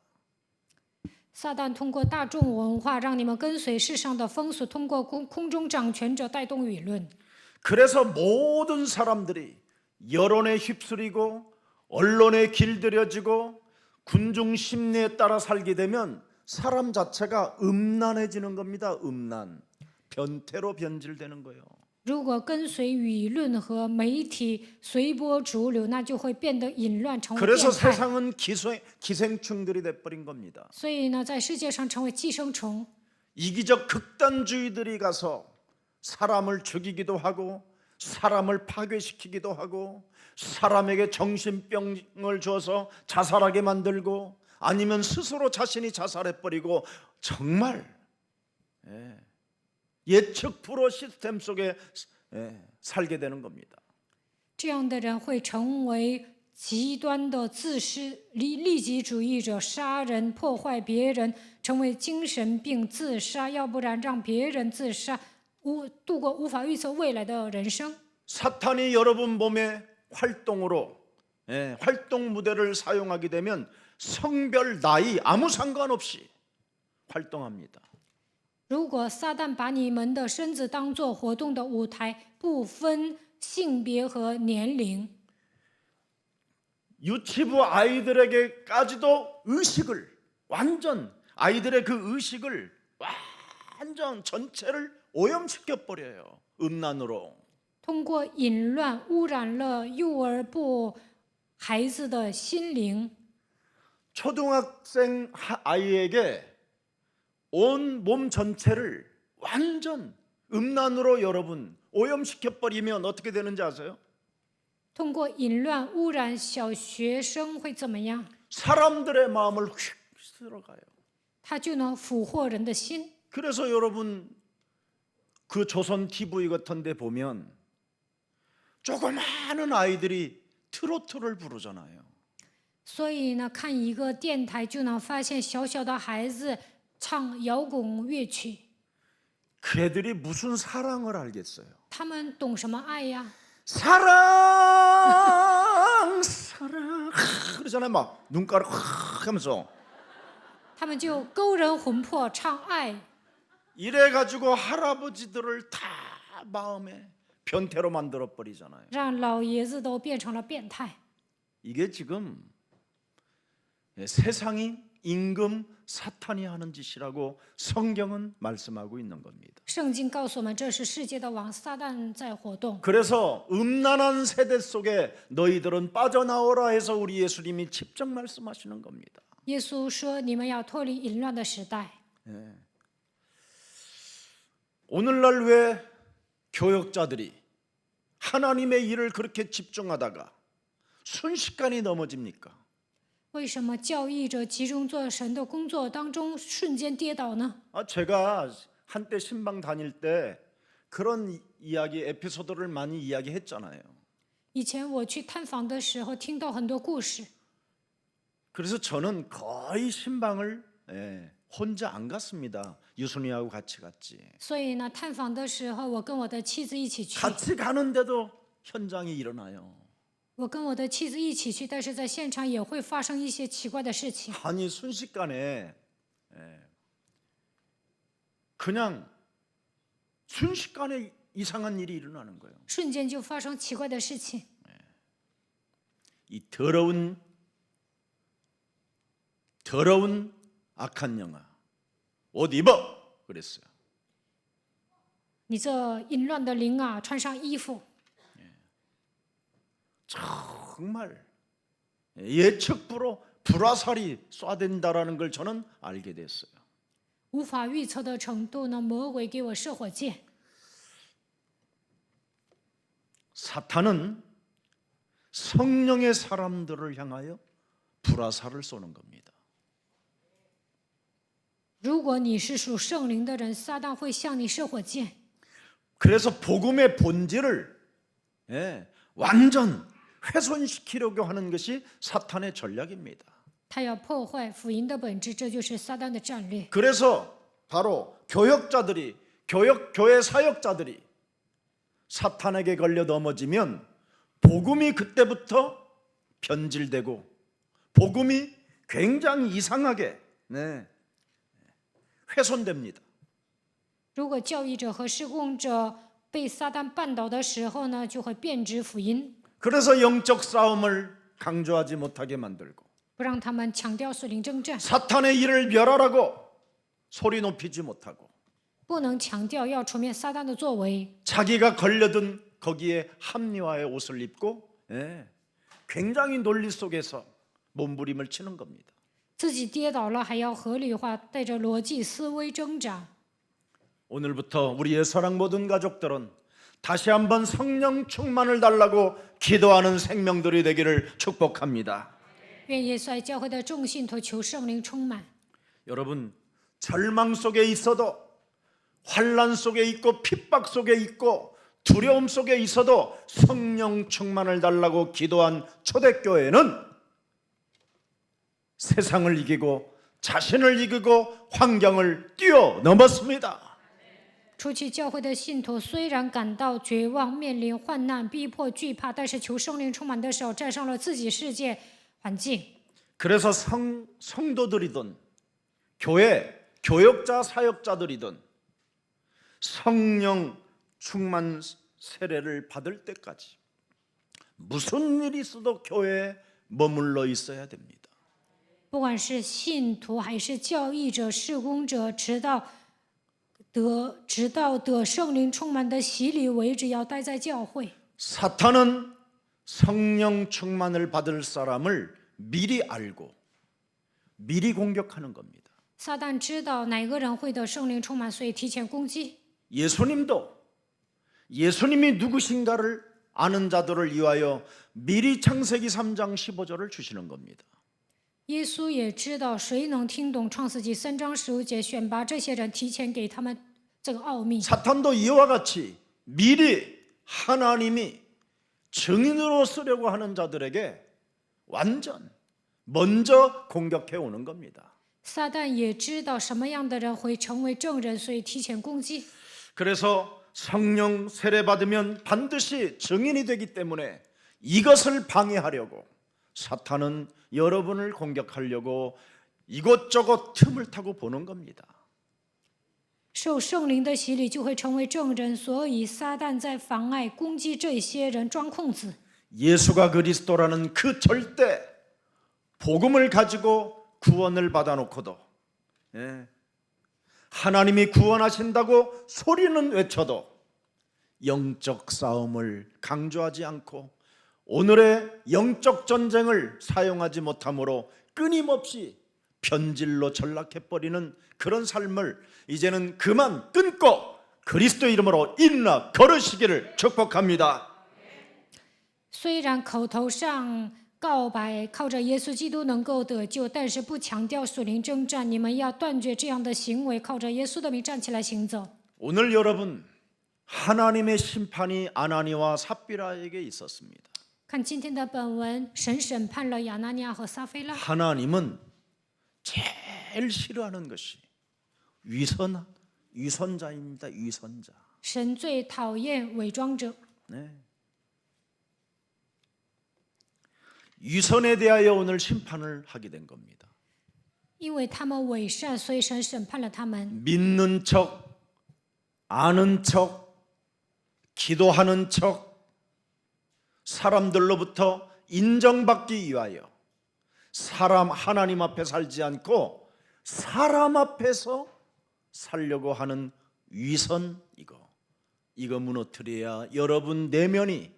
B: 撒旦通过大众文化让你们跟随世上的风俗，通过空中掌权者带动舆论。
A: 그래서 모든 사람들이 여론에 휩쓸리고 언론에 길들여지고 군중 심리에 따라 살게 되면 사람 자체가 음란해지는 겁니다. 음란, 변태로 변질되는 거예요.
B: 如果跟随舆论和媒体随波逐流，那就会变得淫乱，成为变
A: 그래서
B: 态。
A: 세상은 기생충들이 돼버린 겁니다.
B: 所以呢，在世界上成为寄生虫。
A: 이기적 극단주의들이 가서 사람을 죽이기도 하고 사람을 파괴시키기도 하고 사람에게 정신병을 줘서 자살하게 만들고 아니면 스스로 자신이 자살해버리고 정말 예측 불허 시스템 속에 살게 되는 겁니다.
B: 这样的人会成为极端的自私利己主义者，杀人、破坏别人，成为精神病自杀，要不然让别人自杀，度过无法预测未来的人生。
A: 사탄이 여러분 몸의 활동으로 활동 무대를 사용하게 되면 성별, 나이 아무 상관없이 활동합니다.
B: 如果撒旦把你们的身子当作活动的舞台，不分性别和年龄，
A: 유치부 아이들에게까지도 의식을 완전 아이들의 그 의식을 완전 전체를 오염시켜 버려요. 음란으로.
B: 通过淫乱污染了幼儿部孩子的心灵。
A: 초등학생 아이에게 온 몸 전체를 완전 음란으로 여러분 오염시켜 버리면 어떻게 되는지 아세요?
B: 通过淫乱污染小学生会怎么样？
A: 사람들의 마음을 휙 들어가요.
B: 他就能俘获人的心。
A: 그래서 여러분 그 조선 TV 같은 데 보면 조그마한 아이들이 트로트를 부르잖아요.
B: 所以呢，看一个电台就能发现小小的孩子唱摇滚乐曲，
A: 그 애들이 무슨 사랑을 알겠어요?
B: 他们懂什么爱呀？
A: 사랑 사랑 그러잖아요. 막 눈가를 확 하면서
B: 他们就勾人魂魄唱爱，
A: 이래 가지고 할아버지들을 다 마음에 변태로 만들어 버리잖아요.
B: 让老爷子都变成了变态。
A: 이게 지금 세상이 임금 사탄이 하는 짓이라고 성경은 말씀하고 있는 겁니다.
B: 圣经告诉我们，这是世界的王撒旦在活动。
A: 그래서 음란한 세대 속에 너희들은 빠져나오라 해서 우리 예수님이 직접 말씀하시는 겁니다.
B: 耶稣说：“你们要脱离淫乱的时代。”
A: 오늘날 왜 교역자들이 하나님의 일을 그렇게 집중하다가 순식간에 넘어집니까?
B: 为什么教义者集中做神的工作当中瞬间跌倒呢？
A: 제가 한때 신방 다닐 때 그런 이야기 에피소드를 많이 이야기했잖아요.
B: 以前我去探访的时候，听到很多故事，
A: 그래서 저는 거의 신방을 혼자 안 갔습니다. 유순이하고 같이 갔지.
B: 所以呢，探访的时候，我跟我的妻子一起去。
A: 같이 가는데도 현장이 일어나요.
B: 我跟我的妻子一起去，但是在现场也会发生一些奇怪的事情。
A: 아니 순식간에 그냥 순식간에 이상한 일이 일어나는 거예요.
B: 瞬间就发生奇怪的事情。
A: 이 더러운 악한 영아 옷 입어 그랬어요.
B: 你这淫乱的灵啊，穿上衣服。
A: 정말 예측불허 불화살이 쏴댄다라는 걸 저는 알게 됐어요.
B: 无法预测的程度呢，魔鬼给我射火箭。
A: 사탄은 성령의 사람들을 향하여 불화살을 쏘는 겁니다.
B: 如果你是属圣灵的人，撒旦会向你射火箭。
A: 그래서 복음의 본질을 완전 훼손시키려고 하는 것이 사탄의 전략입니다.
B: 他要破坏福音的本质，这就是撒旦的战略。
A: 그래서 바로 교역자들이 교회 사역자들이 사탄에게 걸려 넘어지면 복음이 그때부터 변질되고 복음이 굉장히 이상하게 훼손됩니다.
B: 如果教义者和事工者被撒旦绊倒的时候呢，就会变质福音，
A: 그래서 영적 싸움을 강조하지 못하게 만들고
B: 不让他们强调属灵征战，
A: 사탄의 일을 멸하라고 소리 높이지 못하고
B: 不能强调要除灭撒旦的作为，
A: 자기가 걸려든 거기에 합리화의 옷을 입고 굉장히 논리 속에서 몸부림을 치는 겁니다.
B: 自己跌倒了还要合理化，带着逻辑思维挣扎。
A: 오늘부터 우리의 사랑 모든 가족들은 다시 한번 성령 충만을 달라고 기도하는 생명들이 되기를 축복합니다.
B: 愿耶稣爱教会的众信徒求圣灵充满。
A: 여러분, 절망 속에 있어도 환난 속에 있고 핍박 속에 있고 두려움 속에 있어도 성령 충만을 달라고 기도한 초대교회는 세상을 이기고 자신을 이기고 환경을 뛰어넘었습니다.
B: 初期教会的信徒虽然感到绝望，面临患难、逼迫、惧怕，但是求圣灵充满的时候，战胜了自己世界环境。
A: 그래서 성도들이든 교회 교역자 사역자들이든 성령 충만 세례를 받을 때까지 무슨 일이 있어도 교회에 머물러 있어야 됩니다.
B: 不管是信徒还是教义者、事工者，直到得圣灵充满的洗礼为止，要待在教会。
A: 사탄은 성령 충만을 받을 사람을 미리 알고 미리 공격하는 겁니다.
B: 撒旦知道哪个人会得圣灵充满，所以提前攻击。
A: 예수님도 예수님이 누구신가를 아는 자들을 위하여 미리 창세기 3장 15절을 주시는 겁니다.
B: 耶稣也知道谁能听懂创世纪3章15节，选拔这些人，提前给他们这个奥秘。
A: 사탄도 이와 같이 미리 하나님이 증인으로 쓰려고 하는 자들에게 완전 먼저 공격해 오는 겁니다.
B: 撒旦也知道什么样的人会成为证人，所以提前攻击。
A: 그래서 성령 세례 받으면 반드시 증인이 되기 때문에 이것을 방해하려고 사탄은 여러분을 공격하려고 이곳저곳 틈을 타고 보는 겁니다.
B: 受圣灵的洗礼就会成为证人，所以撒旦在妨碍、攻击这些人，钻空子。
A: 예수가 그리스도라는 그 절대 복음을 가지고 구원을 받아놓고도 하나님이 구원하신다고 소리는 외쳐도 영적 싸움을 강조하지 않고 오늘의 영적 전쟁을 사용하지 못함으로 끊임없이 변질로 전락해버리는 그런 삶을 이제는 그만 끊고 그리스도 이름으로 일어나 걸으시기를 축복합니다.
B: 虽然口头上告白靠着耶稣基督能够得救，但是不强调属灵征战。你们要断绝这样的行为，靠着耶稣的名站起来行走。
A: 오늘 여러분 하나님의 심판이 아나니와 삽비라에게 있었습니다.
B: 看今天的本文，神审判了亚拿尼亚和撒非拉。
A: 하나님은 제일 싫어하는 것이 위선자입니다. 위선자.
B: 神最讨厌伪装者，
A: 위선에 대하여 오늘 심판을 하게 된 겁니다.
B: 因为他们伪善，所以神审判了他们。
A: 믿는 척, 아는 척, 기도하는 척, 사람들로부터 인정받기 위하여 사람 하나님 앞에 살지 않고 사람 앞에서 살려고 하는 위선 이거 무너뜨려야 여러분 내면이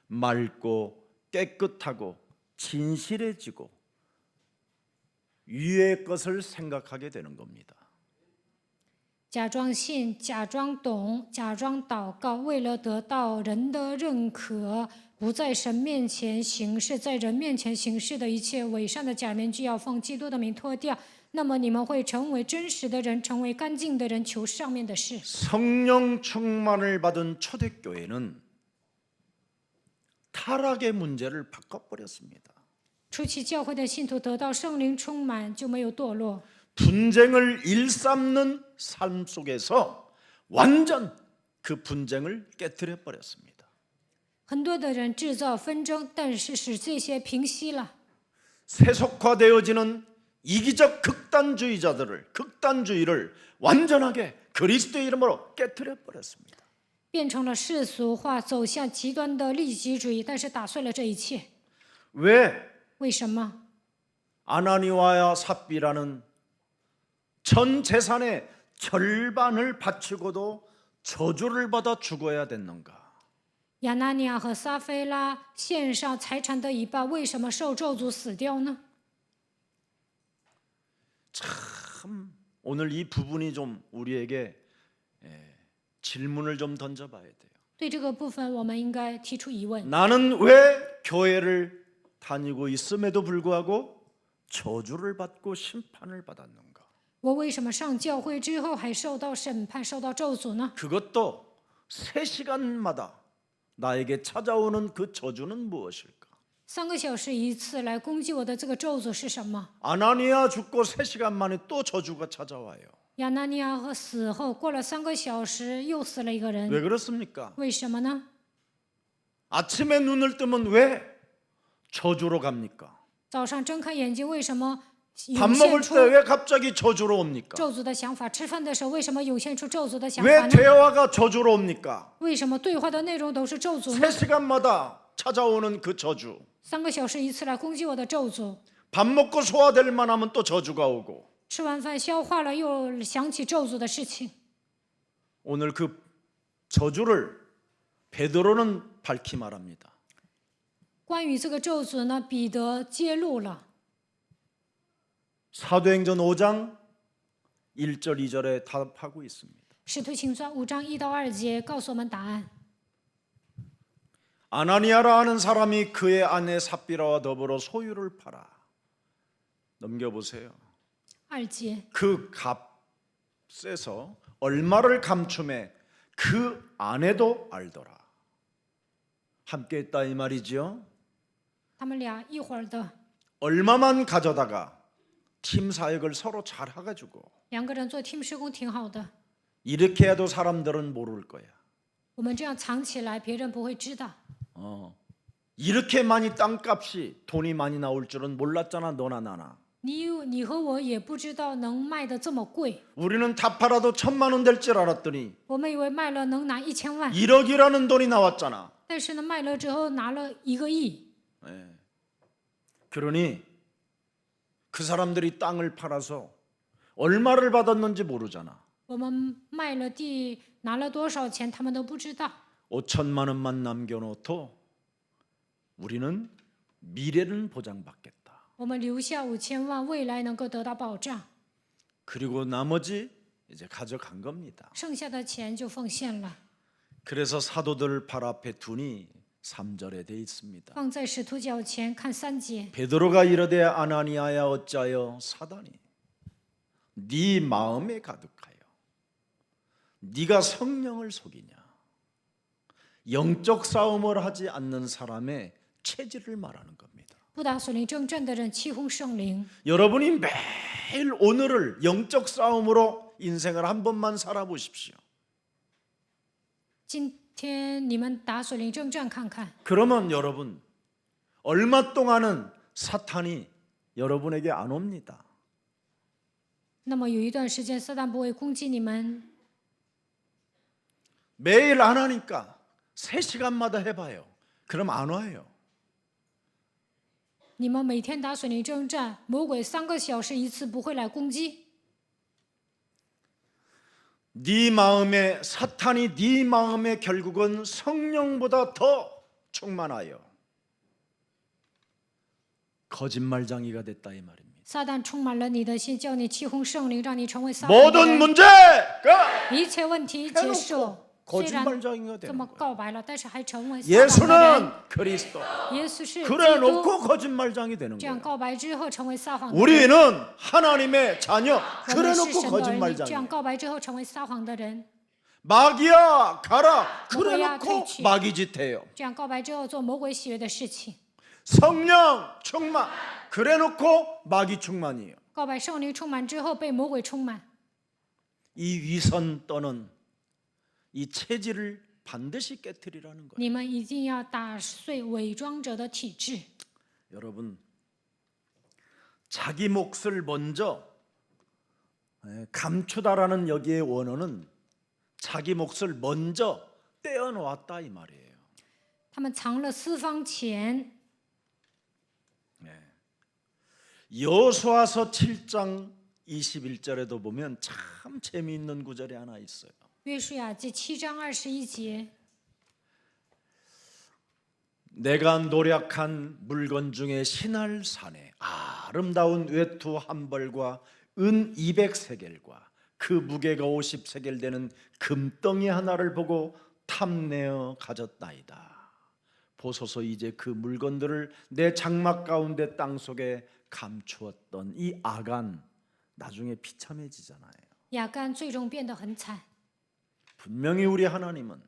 A: 맑고 깨끗하고 진실해지고 위의 것을 생각하게 되는 겁니다.
B: 假装信，假装懂，假装祷告，为了得到人的认可，不在神面前行事，在人面前行事的一切伪善的假面具要奉基督的名脱掉。那么你们会成为真实的人，成为干净的人，求上面的事。
A: 성령 충만을 받은 초대교회는 타락의 문제를 바꿔버렸습니다.
B: 初期教会的信徒得到圣灵充满，就没有堕落。
A: 분쟁을 일삼는 삶 속에서 완전 그 분쟁을 깨뜨려 버렸습니다.
B: 很多的人制造纷争，但是使这些平息了。
A: 세속화되어지는 이기적 극단주의를 완전하게 그리스도의 이름으로 깨뜨려 버렸습니다.
B: 变成了世俗化，走向极端的利己主义，但是打碎了这一切。
A: 왜
B: 为什么？
A: 아나니아와 삽비라는 전 재산의 절반을 바치고도 저주를 받아 죽어야 됐는가?
B: 亚拿尼亚和撒菲拉献上财产的一半，为什么受咒诅死掉呢？
A: 참 오늘 이 부분이 좀 우리에게 질문을 좀 던져봐야 돼요.
B: 对这个部分，我们应该提出疑问：
A: 나는 왜 교회를 다니고 있음에도 불구하고 저주를 받고 심판을 받았는가?
B: 我为什么上教会之后还受到审判、受到咒诅呢？
A: 그것도 3시간마다 나에게 찾아오는 그 저주는 무엇일까?
B: 3个小时一次来攻击我的这个咒诅是什么？
A: 아나니아 죽고 3시간 만에 또 저주가 찾아와요.
B: 亚拿尼亚和死后过了3个小时，又死了一个人，
A: 왜 그렇습니까?
B: 为什么呢？
A: 아침에 눈을 뜨면 왜 저주로 갑니까?
B: 早上睁开眼睛，为什么
A: 밥
B: 涌
A: 먹을
B: 现出
A: 때 왜 갑자기 저주로 옵니까?
B: 咒诅的想法？吃饭的时候，为什么涌现出咒诅的想
A: 왜
B: 法呢？
A: 대화가 저주로 옵니까?
B: 为什么对话的内容都是咒诅呢？
A: 3시간마다 찾아오는 그 저주.
B: 3个小时一次来攻击我的咒诅，
A: 밥 먹고 소화될 만하면 또 저주가 오고.
B: 吃完饭消化了，又想起咒诅的事情。
A: 오늘 그 저주를 베드로는 밝히 말합니다.
B: 关于这个咒诅呢，彼得揭露了。
A: 사도행전 5장 1절 2절에 답하고 있습니다.
B: 使徒行传5章1到2节告诉我们答案。
A: 아나니아라 하는 사람이 그의 아내 삽비라와 더불어 소유를 팔아. 넘겨보세요.
B: 2节，
A: 그 값에서 얼마를 감춤해 그 아내도 알더라. 함께 했다 이 말이죠.
B: 他们俩一会儿的，
A: 얼마만 가져다가 팀 사역을 서로 잘 해가지고
B: 2个人做 team 施工挺好的。
A: 이렇게 해도 사람들은 모를 거야.
B: 我们这样藏起来，别人不会知道。
A: 이렇게 많이 땅값이 돈이 많이 나올 줄은 몰랐잖아 너나 나나.
B: 你和我也不知道能卖的这么贵，
A: 우리는 다 팔아도 1,000만 원 될 줄 알았더니
B: 我们以为卖了能拿1000万，
A: 1억이라는 돈이 나왔잖아.
B: 但是呢，卖了之后拿了1个亿。
A: 그러니 그 사람들이 땅을 팔아서 얼마를 받았는지 모르잖아.
B: 我们卖了地拿了多少钱，他们都不知道。
A: 5천만 원만 남겨놓고 우리는 미래는 보장받겠다.
B: 我们留下5000万，未来能够得到保障，
A: 그리고 나머지 이제 가져간 겁니다.
B: 剩下的钱就奉献了，
A: 그래서 사도들 발 앞에 두니 3절에 돼 있습니다.
B: 放在使徒脚前。看3节，
A: 베드로가 이르되 아나니아야 어찌하여 사단이 네 마음에 가득하여 네가 성령을 속이냐. 영적 싸움을 하지 않는 사람의 체질을 말하는 겁니다.
B: 不打属灵征战的人欺哄圣灵。
A: 여러분이 매일 오늘을 영적 싸움으로 인생을 한 번만 살아보십시오.
B: 今天你们打属灵征战看看，
A: 그러면 여러분 얼마 동안은 사탄이 여러분에게 안 옵니다.
B: 那么有一段时间撒旦不会攻击你们，
A: 매일 안 하니까 3시간마다 해봐요. 그럼 안 와요.
B: 你们每天打属灵征战，魔鬼3个小时一次不会来攻击。
A: 네 마음에 사탄이 네 마음에 결국은 성령보다 더 충만하여 거짓말쟁이가 됐다 이 말입니다.
B: 撒旦充满了你的心，叫你欺哄圣灵，让你成为撒旦
A: 모든
B: 人。
A: 문제가
B: 一切问题结束。虽然
A: 거짓말쟁이가
B: 这
A: 되는
B: 么
A: 거예요.
B: 告白了，但是还成为撒旦的人。
A: 예수는 그리스도.
B: 耶稣是基督，
A: 그래놓고 거짓말쟁이 되는
B: 这样
A: 거예요.
B: 告白之后成为撒谎的人。
A: 우리는 하나님의 자녀.
B: 我们是
A: 그래놓고
B: 神的儿女，这样
A: 거짓말쟁이.
B: 告白之后成为撒谎的人。
A: 마귀야 가라.
B: 뭐야,
A: 그래놓고
B: 퇴치.
A: 마귀짓해요.
B: 这样告白之后做魔鬼喜悦的事情。
A: 성령 충만. 그래놓고 마귀 충만이에요.
B: 告白圣灵充满之后被魔鬼充满。
A: 이 위선 떠는 이 체질을 반드시 깨뜨리라는 거예요.
B: 你们一定要打碎伪装者的体质。
A: 여러분 자기 몫을 먼저 감추다라는 여기의 원어는 자기 몫을 먼저 떼어놓았다 이 말이에요.
B: 他们藏了私房钱。
A: 여호수아서 7장 21절에도 보면 참 재미있는 구절이 하나 있어요.
B: 约书亚记7章21节，
A: 내가 노력한 물건 중에 신할산에 아름다운 외투 한 벌과 은 200세겔과 그 무게가 50세겔 되는 금덩이 하나를 보고 탐내어 가졌나이다. 보소서 이제 그 물건들을 내 장막 가운데 땅속에 감추었던 이 아간 나중에 비참해지잖아요.
B: 亚干最终变得很惨。
A: 분명히 우리 하나님은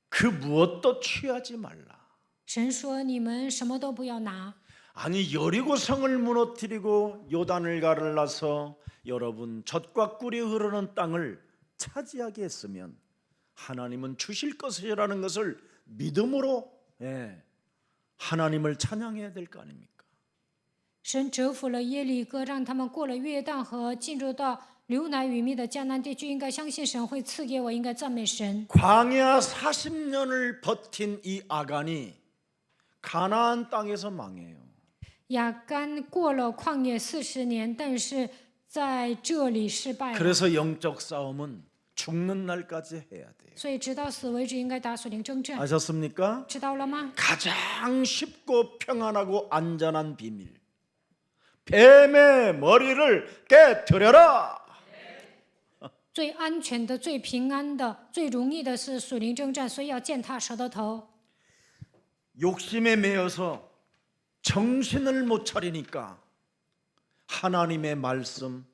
A: 그 무엇도 취하지 말라.
B: 神说：“你们什么都不要拿。
A: 아니 여리고 성을 무너뜨리고 요단을 가를라서 여러분 젖과 꿀이 흐르는 땅을 차지하게 했으면 하나님은 주실 것이라는 것을 믿음으로 하나님을 찬양해야 될 거 아닙니까?
B: 神折服了耶利哥，让他们过了约旦河，进入到流奶与蜜的迦南地区，应该相信神会赐给我，应该赞美神。
A: 광야 40년을 버틴 이 아간이 가나안 땅에서 망해요.
B: 亚干过了旷野40年，但是在这里失败了，
A: 그래서 영적 싸움은 죽는 날까지 해야 돼요.
B: 所以直到死为止，应该打属灵征战。
A: 아셨습니까?
B: 知道了吗？
A: 가장 쉽고 평안하고 안전한 비밀. 뱀의 머리를 깨뜨려라.
B: 最安全的、最平安的、最容易的是属灵征战，所以要践踏蛇的头。
A: 욕심에 매여서 정신을 못 차리니까 하나님의 말씀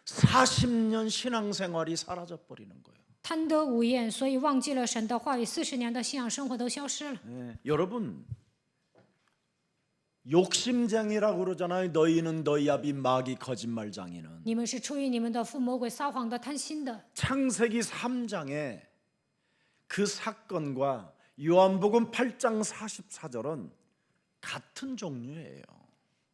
A: 40년 신앙생활이 사라져 버리는 거예요.
B: 贪得无厌，所以忘记了神的话语，40年的信仰生活都消失了。
A: 여러분 욕심쟁이라고 그러잖아요. 너희는 너희 아비 마귀 거짓말장이는.
B: 你们是出于你们的父魔鬼撒谎的、贪心的。
A: 창세기 3장의 그 사건과 요한복음 8장 44절은 같은 종류예요.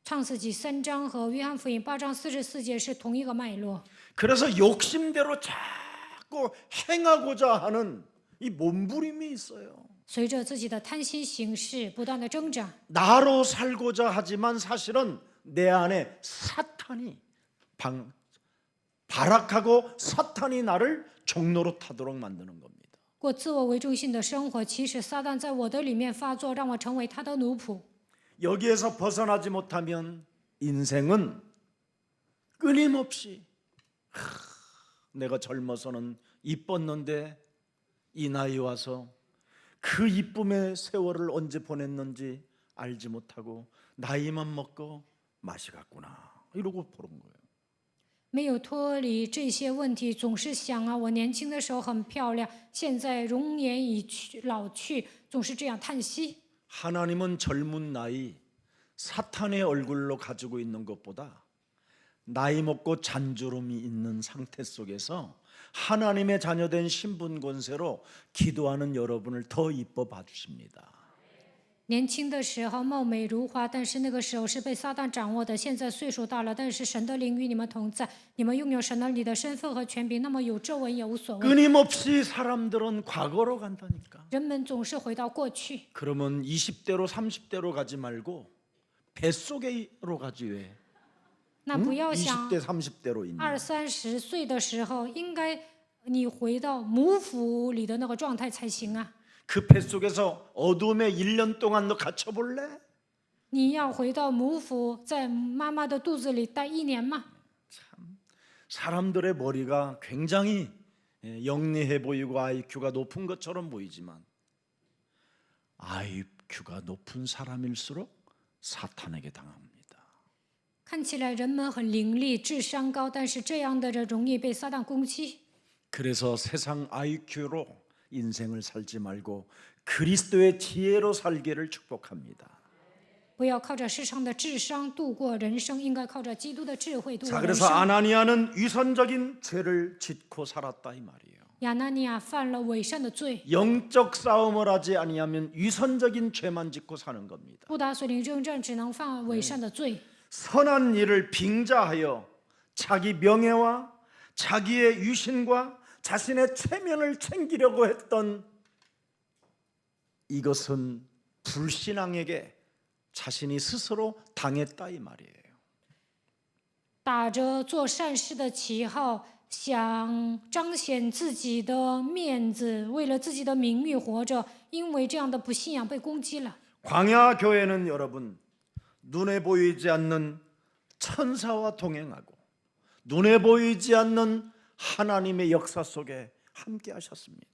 B: 创世纪3章和约翰福音8章44节是同一个脉络。
A: 그래서 욕심대로 자꾸 행하고자 하는 이 몸부림이 있어요.
B: 随着自己的贪心行事，不断的挣扎。
A: 나로 살고자 하지만 사실은 내 안에 사탄이 발악하고 사탄이 나를 종로로 타도록 만드는 겁니다.
B: 过自我为中心的生活，其实撒旦在我的里面发作，让我成为他的奴仆。
A: 여기에서 벗어나지 못하면 인생은 끊임없이 내가 젊어서는 이뻤는데 이 나이 와서 그 이쁨의 세월을 언제 보냈는지 알지 못하고 나이만 먹고 맛이 갔구나 이러고 보는 거예요.
B: 没有脱离这些问题，总是想啊，我年轻的时候很漂亮，现在容颜已去老去，总是这样叹息。
A: 하나님은 젊은 나이 사탄의 얼굴로 가지고 있는 것보다 나이 먹고 잔주름이 있는 상태 속에서 하나님의 자녀된 신분 권세로 기도하는 여러분을 더 이뻐 봐주십니다.
B: 年轻的时候貌美如花，但是那个时候是被撒旦掌握的。现在岁数大了，但是神的灵与你们同在，你们拥有神的你的身份和权柄，那么有皱纹也无所谓。
A: 끊임없이 사람들은 과거로 간다니까.
B: 人们总是回到过去，
A: 그러면 20대로 30대로 가지 말고 뱃속으로 가지 왜?
B: 那不要想
A: 20대 30대로 있는.
B: 20-30岁的时候，应该你回到母腹里的那个状态才行啊。
A: 그 뱃속에서 어둠에 1년 동안 너 갇혀볼래?
B: 你要回到母腹，在妈妈的肚子里待1年吗？
A: 사람들의 머리가 굉장히 영리해 보이고 IQ가 높은 것처럼 보이지만 IQ가 높은 사람일수록 사탄에게 당합니다.
B: 看起来人们很伶俐，智商高，但是这样的人容易被撒旦攻击。
A: 그래서 세상 IQ로 인생을 살지 말고 그리스도의 지혜로 살기를 축복합니다.
B: 不要靠着世上的智商度过人生，应该靠着基督的智慧度
A: 자,
B: 过人
A: 그래서
B: 生。
A: 아나니아는 위선적인 죄를 짓고 살았다 이 말이에요.
B: 亚拿尼亚犯了伪善的罪，
A: 영적 싸움을 하지 아니하면 위선적인 죄만 짓고 사는 겁니다.
B: 不打属灵征战，只能犯伪善的罪。
A: 선한 일을 빙자하여 자기 명예와 자기의 유신과 자신의 체면을 챙기려고 했던 이것은 불신앙에게 자신이 스스로 당했다 이 말이에요.
B: 打着做善事的旗号，想彰显自己的面子，为了自己的名誉活着，因为这样的不信仰被攻击了。
A: 광야 교회는 여러분 눈에 보이지 않는 천사와 동행하고 눈에 보이지 않는 하나님의 역사 속에 함께 하셨습니다.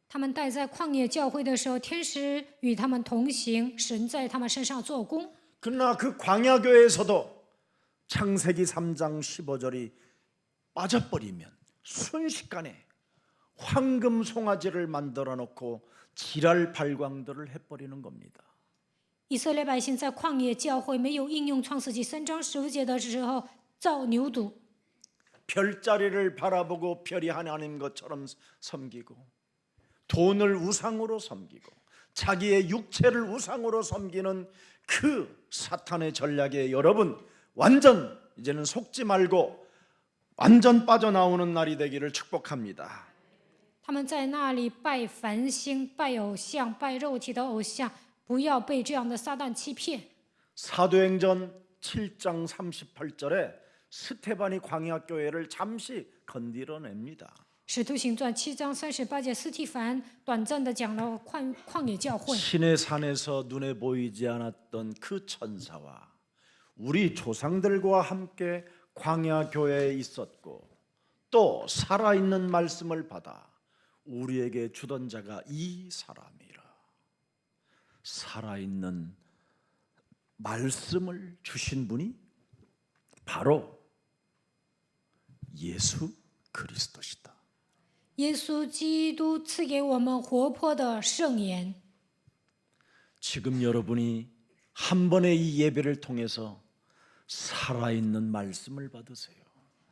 B: 他们待在旷野教会的时候，天使与他们同行，神在他们身上做工。
A: 그러나 그 광야 교회에서도 창세기 3장 15절이 빠져버리면 순식간에 황금 송아지를 만들어 놓고 지랄 발광들을 해버리는 겁니다.
B: 以色列百姓在旷野教会没有应用创世纪3章15节的时候，造牛犊，
A: 별자리를 바라보고 별이 하나님 것처럼 섬기고 돈을 우상으로 섬기고 자기의 육체를 우상으로 섬기는 그 사탄의 전략에 여러분 완전 이제는 속지 말고 완전 빠져나오는 날이 되기를 축복합니다.
B: 他们在那里拜繁星、拜偶像、拜肉体的偶像，不要被这样的撒旦欺骗。
A: 사도행전 7장 38절에 스테반이 광야 교회를 잠시 건드려냅니다.
B: 使徒行传7章38节，斯提凡短暂的讲了旷野教会。
A: 신의 산에서 눈에 보이지 않았던 그 천사와 우리 조상들과 함께 광야 교회에 있었고 또 살아있는 말씀을 받아 우리에게 주던 자가 이 사람이라. 살아있는 말씀을 주신 분이 바로 예수 그리스도시다.
B: 耶稣基督赐给我们活泼的圣言。
A: 지금 여러분이 한 번의 이 예배를 통해서 살아있는 말씀을 받으세요.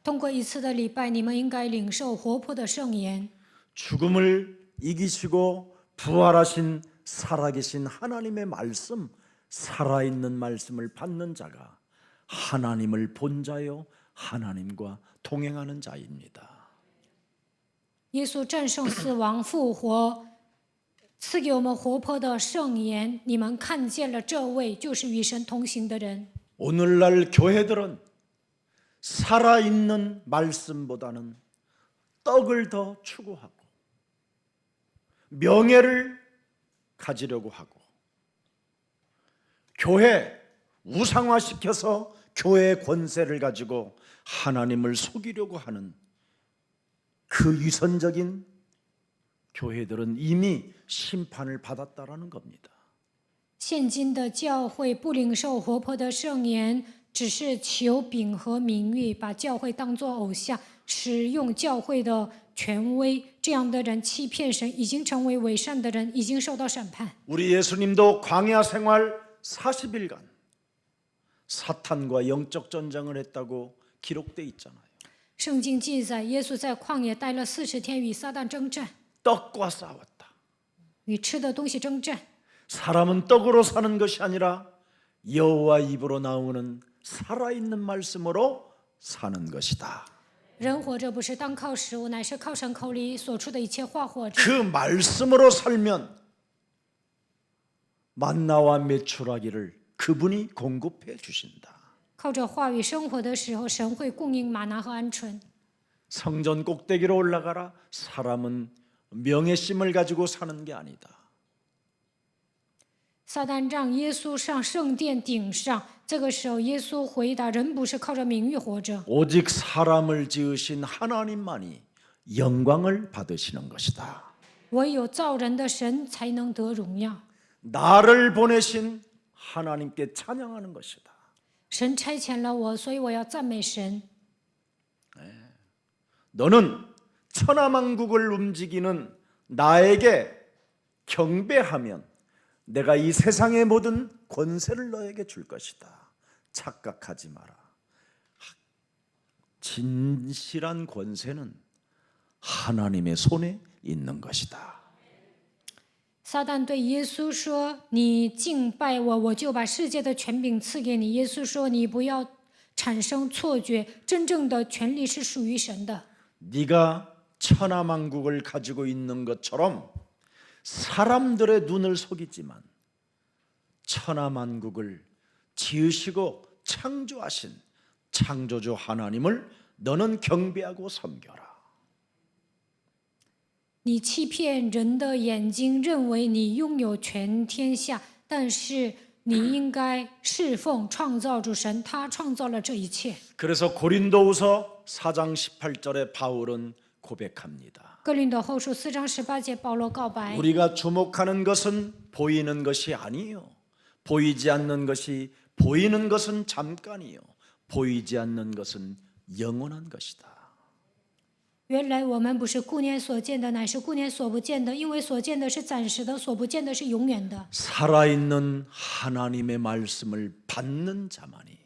B: 通过一次的礼拜，你们应该领受活泼的圣言。
A: 죽음을 이기시고 부활하신 살아계신 하나님의 말씀, 살아있는 말씀을 받는 자가 하나님을 본 자요 하나님과 동행하는 자입니다.
B: 耶稣战胜死亡复活，赐给我们活泼的圣言。你们看见了这位就是与神同行的人。
A: 오늘날 교회들은 살아있는 말씀보다는 떡을 더 추구하고 명예를 가지려고 하고 교회 우상화시켜서 교회의 권세를 가지고 하나님을 속이려고 하는 그 위선적인 교회들은 이미 심판을 받았다라는 겁니다.
B: 现今的教会不领受活泼的圣言，只是求饼和名誉，把教会当作偶像，使用教会的权威。这样的人欺骗神，已经成为伪善的人，已经受到审判。
A: 우리 예수님도 광야 생활 40일간 사탄과 영적 전쟁을 했다고 기록돼 있잖아요.
B: 圣经记载，耶稣在旷野待了40天，与撒旦征战，
A: 떡과 싸웠다.
B: 与吃的东西征战。
A: 사람은 떡으로 사는 것이 아니라 여호와 입으로 나오는 살아있는 말씀으로 사는 것이다.
B: 人活着不是单靠食物，乃是靠神口里所出的一切话活着。
A: 그 말씀으로 살면 만나와 메추라기를 그분이 공급해 주신다.
B: 靠着话语生活的时候，神会供应玛拿和鹌鹑。
A: 성전 꼭대기로 올라가라. 사람은 명예심을 가지고 사는 게 아니다.
B: 撒旦让耶稣上圣殿顶上，这个时候耶稣回答：人不是靠着名誉活着，
A: 오직 사람을 지으신 하나님만이 영광을 받으시는 것이다.
B: 唯有造人的神才能得荣耀。
A: 나를 보내신 하나님께 찬양하는 것이다.
B: 神差遣了我，所以我要赞美神。
A: 너는 천하만국을 움직이는 나에게 경배하면 내가 이 세상의 모든 권세를 너에게 줄 것이다. 착각하지 마라. 진실한 권세는 하나님의 손에 있는 것이다.
B: 撒旦对耶稣说：“你敬拜我，我就把世界的权柄赐给你。”耶稣说：“你不要产生错觉，真正的权力是属于神的。
A: 네가 천하만국을 가지고 있는 것처럼 사람들의 눈을 속이지만 천하만국을 지으시고 창조하신 창조주 하나님을 너는 경배하고 섬겨라.
B: 你欺骗人的眼睛，认为你拥有全天下，但是你应该侍奉创造主神，他创造了这一切。
A: 그래서 고린도후서 4장 18절에 바울은 고백합니다.
B: 哥林多后书4章18节，保罗告白：
A: 우리가 주목하는 것은 보이는 것이 아니요. 보이지 않는 것이 보이는 것은 잠깐이요. 보이지 않는 것은 영원한 것이다.
B: 原来我们不是顾念所见的，乃是顾念所不见的，因为所见的是暂时的，所不见的是永远的。
A: 살아있는 하나님의 말씀을 받는 자만이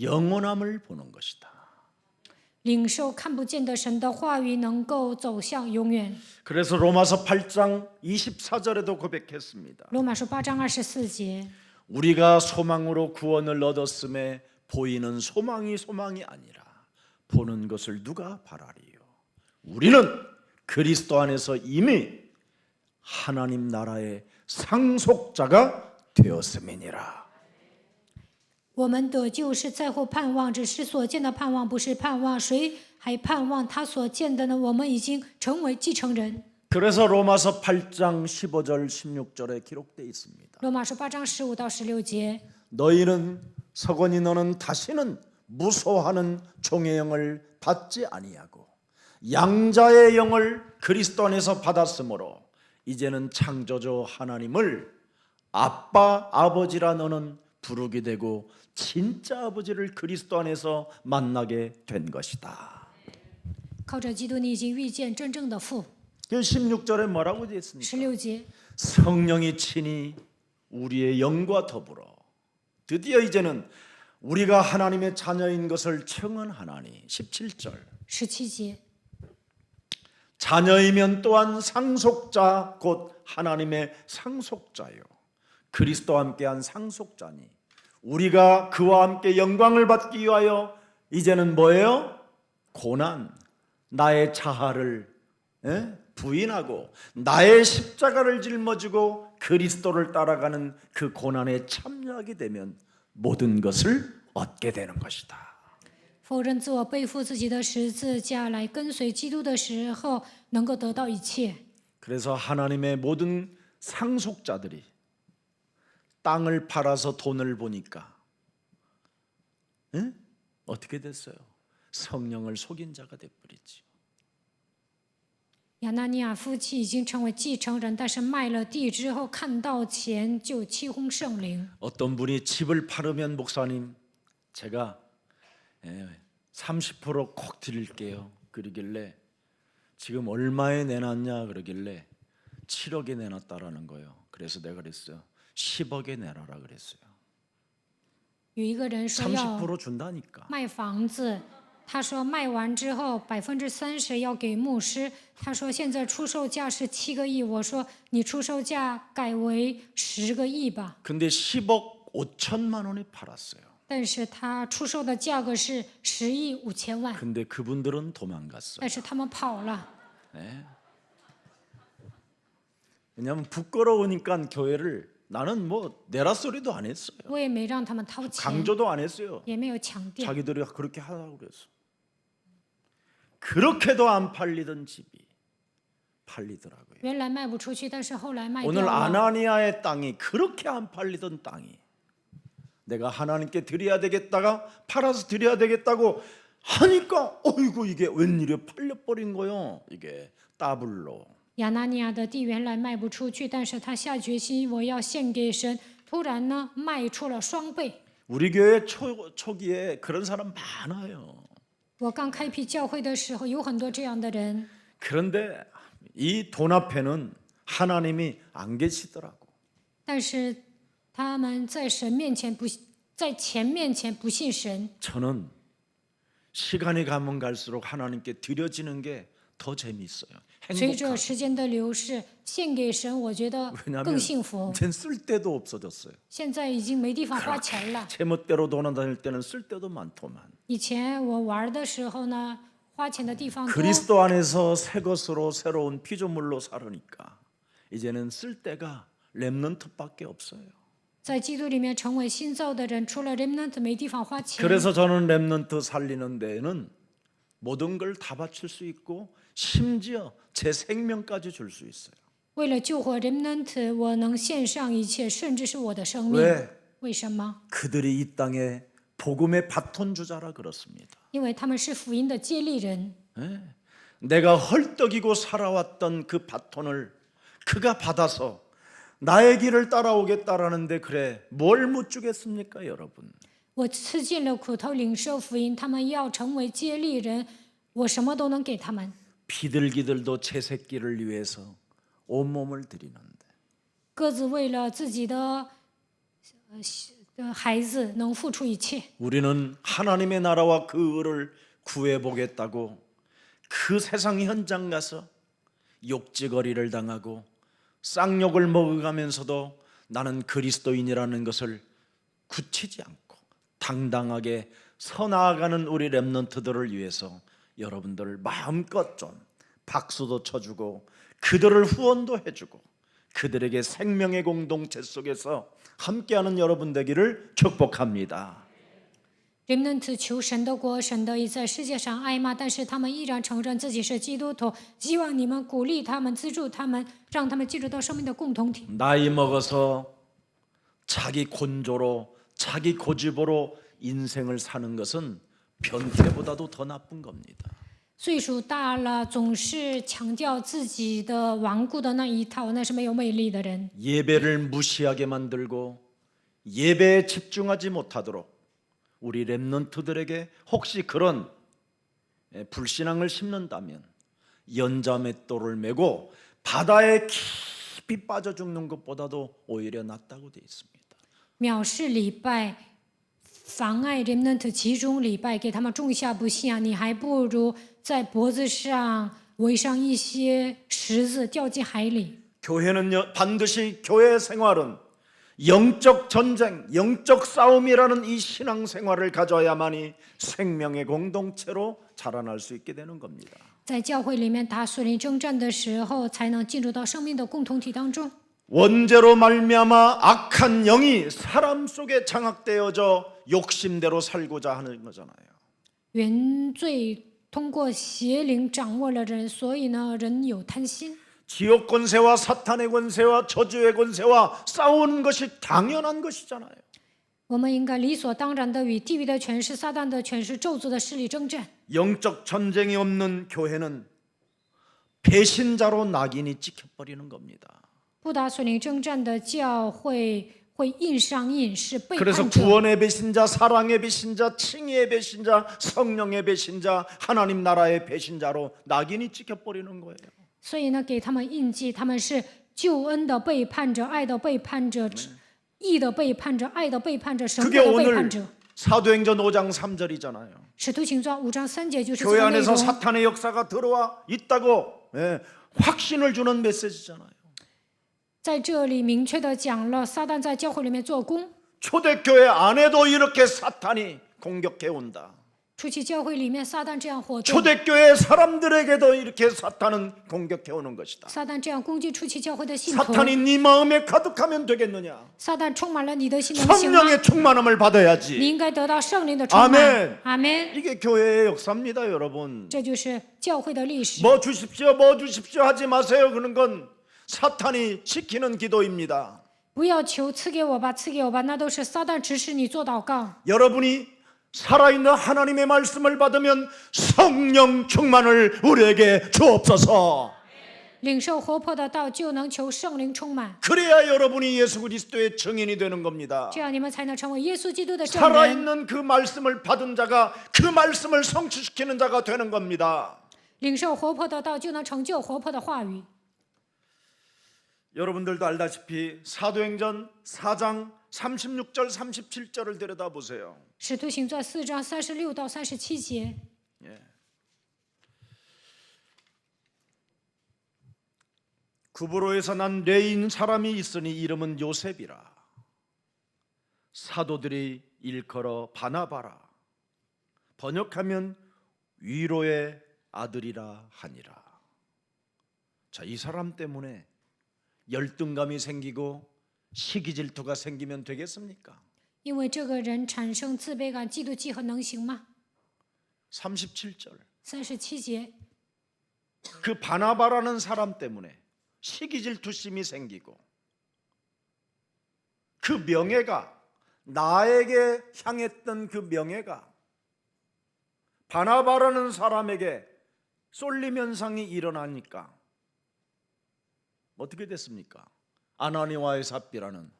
A: 영원함을 보는 것이다.
B: 领受看不见的神的话语，能够走向永远。
A: 그래서 로마서 8장 24절에도 고백했습니다.
B: 罗马书8章24节，
A: 우리가 소망으로 구원을 얻었음에 보이는 소망이 아니라 보는 것을 누가 바라리요. 우리는 그리스도 안에서 이미 하나님 나라의 상속자가 되었음이니라.
B: 我们得救是在乎盼望，只是所见的盼望不是盼望，谁还盼望他所见的呢？我们已经成为继承人。
A: 그래서 로마서 8장 15절 16절에 기록되어 있습니다.
B: 罗马书8章15到16节，
A: 너희는 서건이 너는 다시는 무소하는 종의 영을 받지 아니하고 양자의 영을 그리스도 안에서 받았으므로 이제는 창조주 하나님을 아빠 아버지라 너는 부르게 되고 진짜 아버지를 그리스도 안에서 만나게 된 것이다.
B: 靠着基督，你已经遇见真正的父。
A: 그 16절에 뭐라고 되어 있습니까?
B: 16节，
A: 성령이 친히 우리의 영과 더불어 드디어 이제는 우리가 하나님의 자녀인 것을 청언하나니 17절
B: 17节，
A: 자녀이면 또한 상속자 곧 하나님의 상속자요 그리스도와 함께한 상속자니 우리가 그와 함께 영광을 받기 위하여 이제는 뭐예요? 고난 나의 자아를 부인하고 나의 십자가를 짊어지고 그리스도를 따라가는 그 고난에 참여하게 되면 모든 것을 얻게 되는 것이다.
B: 否认自我，背负自己的十字架来跟随基督的时候，能够得到一切。
A: 그래서 하나님의 모든 상속자들이 땅을 팔아서 돈을 보니까 어떻게 됐어요? 성령을 속인 자가 돼버리지.
B: 亚拿尼亚夫妻已经成为继承人，但是卖了地之后，看到钱就欺哄圣灵。
A: 어떤 분이 집을 팔으면 목사님 제가 30%꼭 드릴게요. 그러길래 지금 얼마에 내놨냐 그러길래 7억에 내놨다라는 거예요. 그래서 내가 그랬어요. 10억에 내라라 그랬어요.
B: 有一个人说要
A: 30% 준다니까.
B: 卖房子，他说卖完之后30%要给牧师。他说现在出售价是7个亿，我说你出售价改为10个亿吧。
A: 근데 10억 5천만 원에 팔았어요.
B: 但是他出售的价格是10亿5千万，
A: 근데 그분들은 도망갔어요.
B: 但是他们跑了，
A: 왜냐하면 부끄러우니까 교회를 나는 뭐 내라 소리도 안 했어요.
B: 我也没让他们掏钱，
A: 강조도 안 했어요.
B: 也没有强调。
A: 자기들이 그렇게 하라고 그랬어. 그렇게도 안 팔리던 집이 팔리더라고요.
B: 原来卖不出去，但是后来卖掉
A: 오늘
B: 了。
A: 아나니아의 땅이 그렇게 안 팔리던 땅이 내가 하나님께 드려야 되겠다가 팔아서 드려야 되겠다고 하니까 어이구 이게 웬일이야 팔려버린 거요. 이게 더블로.
B: 亚拿尼亚的地原来卖不出去，但是他下决心我要献给神，突然呢卖出了双倍。
A: 우리 교회 초기에 그런 사람 많아요.
B: 我刚开辟教会的时候，有很多这样的人，
A: 그런데 이 돈 앞에는 하나님이 안 계시더라고.
B: 但是他们在神面前不，在钱面前不信神。
A: 저는 시간이 가면 갈수록 하나님께 드려지는 게 더 재미있어요.
B: 随着
A: 행복하고.
B: 时间的流逝，献给神，我觉得
A: 왜냐하면
B: 更幸福。
A: 이젠 쓸 데도 없어졌어요.
B: 现在已经没地方花钱了。
A: 제멋대로 돌아다닐 때는 쓸 데도 많더만.
B: 以前我玩的时候呢，花钱的地方多。
A: 그리스도 안에서 새 것으로 새로운 피조물로 살으니까 이제는 쓸 데가 렘넌트밖에 없어요.
B: 在基督里面成为新造的人，除了 remnant 没地方花钱。
A: 그래서 저는 렘넌트 살리는 데에는 모든 걸 다 바칠 수 있고 심지어 제 생명까지 줄 수 있어요.
B: 为了救活 remnant， 我能献上一切，甚至是我的生命。
A: 왜?
B: 为什么？
A: 그들이 이 땅에 복음의 바톤 주자라 그렇습니다.
B: 因为他们是福音的接力人。
A: 내가 헐떡이고 살아왔던 그 바톤을 그가 받아서 나의 길을 따라오겠다라는데 그래 뭘 못 주겠습니까 여러분?
B: 我吃尽了苦头，领受福音，他们要成为接力人，我什么都能给他们。
A: 비둘기들도 제 새끼를 위해서 온몸을 드리는데
B: 各自为了自己的孩子能付出一切。
A: 우리는 하나님의 나라와 그 의를 구해보겠다고 그 세상 현장 가서 욕지거리를 당하고 쌍욕을 먹어가면서도 나는 그리스도인이라는 것을 굳히지 않고 당당하게 서나아가는 우리 렘넌트들을 위해서 여러분들 마음껏 좀 박수도 쳐주고 그들을 후원도 해주고 그들에게 생명의 공동체 속에서 함께하는 여러분 되기를 축복합니다.
B: remnant 求神的国，神的义在世界上挨骂，但是他们依然承认自己是基督徒。希望你们鼓励他们，资助他们，让他们进入到生命的共同体。
A: 나이 먹어서 자기 곤조로 자기 고집으로 인생을 사는 것은 변태보다도 더 나쁜 겁니다.
B: 岁数大了，总是强调自己的顽固的那一套，那是没有魅力的人。
A: 예배를 무시하게 만들고 예배에 집중하지 못하도록 우리 렘넌트들에게 혹시 그런 불신앙을 심는다면 연자맷돌을 메고 바다에 깊이 빠져 죽는 것보다도 오히려 낫다고 되어 있습니다.
B: 藐视礼拜，妨碍 remnant 集中礼拜，给他们种下不信啊！你还不如在脖子上围上一些石子，掉进海里。
A: 교회는 반드시 교회 생활은 영적 전쟁, 영적 싸움이라는 이 신앙 생활을 가져야만이 생명의 공동체로 자라날 수 있게 되는 겁니다.
B: 在教会里面打属灵征战的时候，才能进入到生命的共同体当中。
A: 원죄로 말미암아 악한 영이 사람 속에 장악되어져 욕심대로 살고자 하는 거잖아요.
B: 原罪通过邪灵掌握了人，所以呢，人有贪心。
A: 지옥 권세와 사탄의 권세와 저주의 권세와 싸우는 것이 당연한 것이잖아요.
B: 我们应该理所当然的与地狱的权势、撒旦的权势、咒诅的势力征战。
A: 영적 전쟁이 없는 교회는 배신자로 낙인이 찍혀버리는 겁니다.
B: 不打属灵征战的教会会印上印，是背
A: 그래서
B: 叛者。
A: 구원의 배신자, 사랑의 배신자, 칭의의 배신자, 성령의 배신자, 하나님 나라의 배신자로 낙인이 찍혀버리는 거예요.
B: 所以呢，给他们印记，他们是救恩的背叛者、爱的背叛者、义的背叛者、爱的背叛者、神国
A: 그게
B: 的背
A: 오늘
B: 叛者。
A: 사도행전 5장 3절이잖아요.
B: 使徒行传5章3节就是这
A: 교회
B: 个内
A: 안에서
B: 容。
A: 사탄의 역사가 들어와 있다고 확신을 주는 메시지잖아요.
B: 在这里明确的讲了，撒旦在教会里面做工。
A: 초대교회 안에도 이렇게 사탄이 공격해 온다.
B: 初期教会里面，撒旦这样活动，
A: 초대교회 사람들에게도 이렇게 사탄은 공격해 오는 것이다.
B: 撒旦这样攻击初期教会的信徒。
A: 사탄이 네 마음에 가득하면 되겠느냐?
B: 撒旦充满了你的心，能行吗？
A: 성령의 충만함을
B: 你
A: 받아야지.
B: 应该得到圣灵的充满。
A: 아멘
B: 阿门。
A: 이게 교회의 역사입니다, 여러분.
B: 这就是教会的历史。
A: 뭐 주십시오, 뭐 주십시오 하지 마세요. 그런 건 사탄이 시키는 기도입니다.
B: 不要求赐给我吧，赐给我吧，那都是撒旦指使你做祷告。
A: 여러분이 살아있는 하나님의 말씀을 받으면 성령 충만을 우리에게 주옵소서.
B: 领受活泼的道，就能求圣灵充满，
A: 그래야 여러분이 예수 그리스도의 증인이 되는 겁니다.
B: 这样你们才能成为耶稣基督的证人。
A: 살아있는 그 말씀을 받은 자가 그 말씀을 성취시키는 자가 되는 겁니다.
B: 领受活泼的道，就能成就活泼的话语。
A: 여러분들도 알다시피 사도행전 4장 36절 37절을 들여다보세요.
B: 使徒行传4章36到37节，
A: 구브로에서 난 레인 사람이 있으니 이름은 요셉이라. 사도들이 일컬어 바나바라. 번역하면 위로의 아들이라 하니라. 자, 이 사람 때문에 열등감이 생기고 시기 질투가 생기면 되겠습니까?
B: 因为这个人产生自卑感、嫉妒忌和能行吗？
A: 37절.
B: 37节，
A: 그 바나바라는 사람 때문에 시기 질투심이 생기고 그 명예가 나에게 향했던 그 명예가 바나바라는 사람에게 쏠림 현상이 일어나니까 어떻게 됐습니까? 아나니와의 삽비라는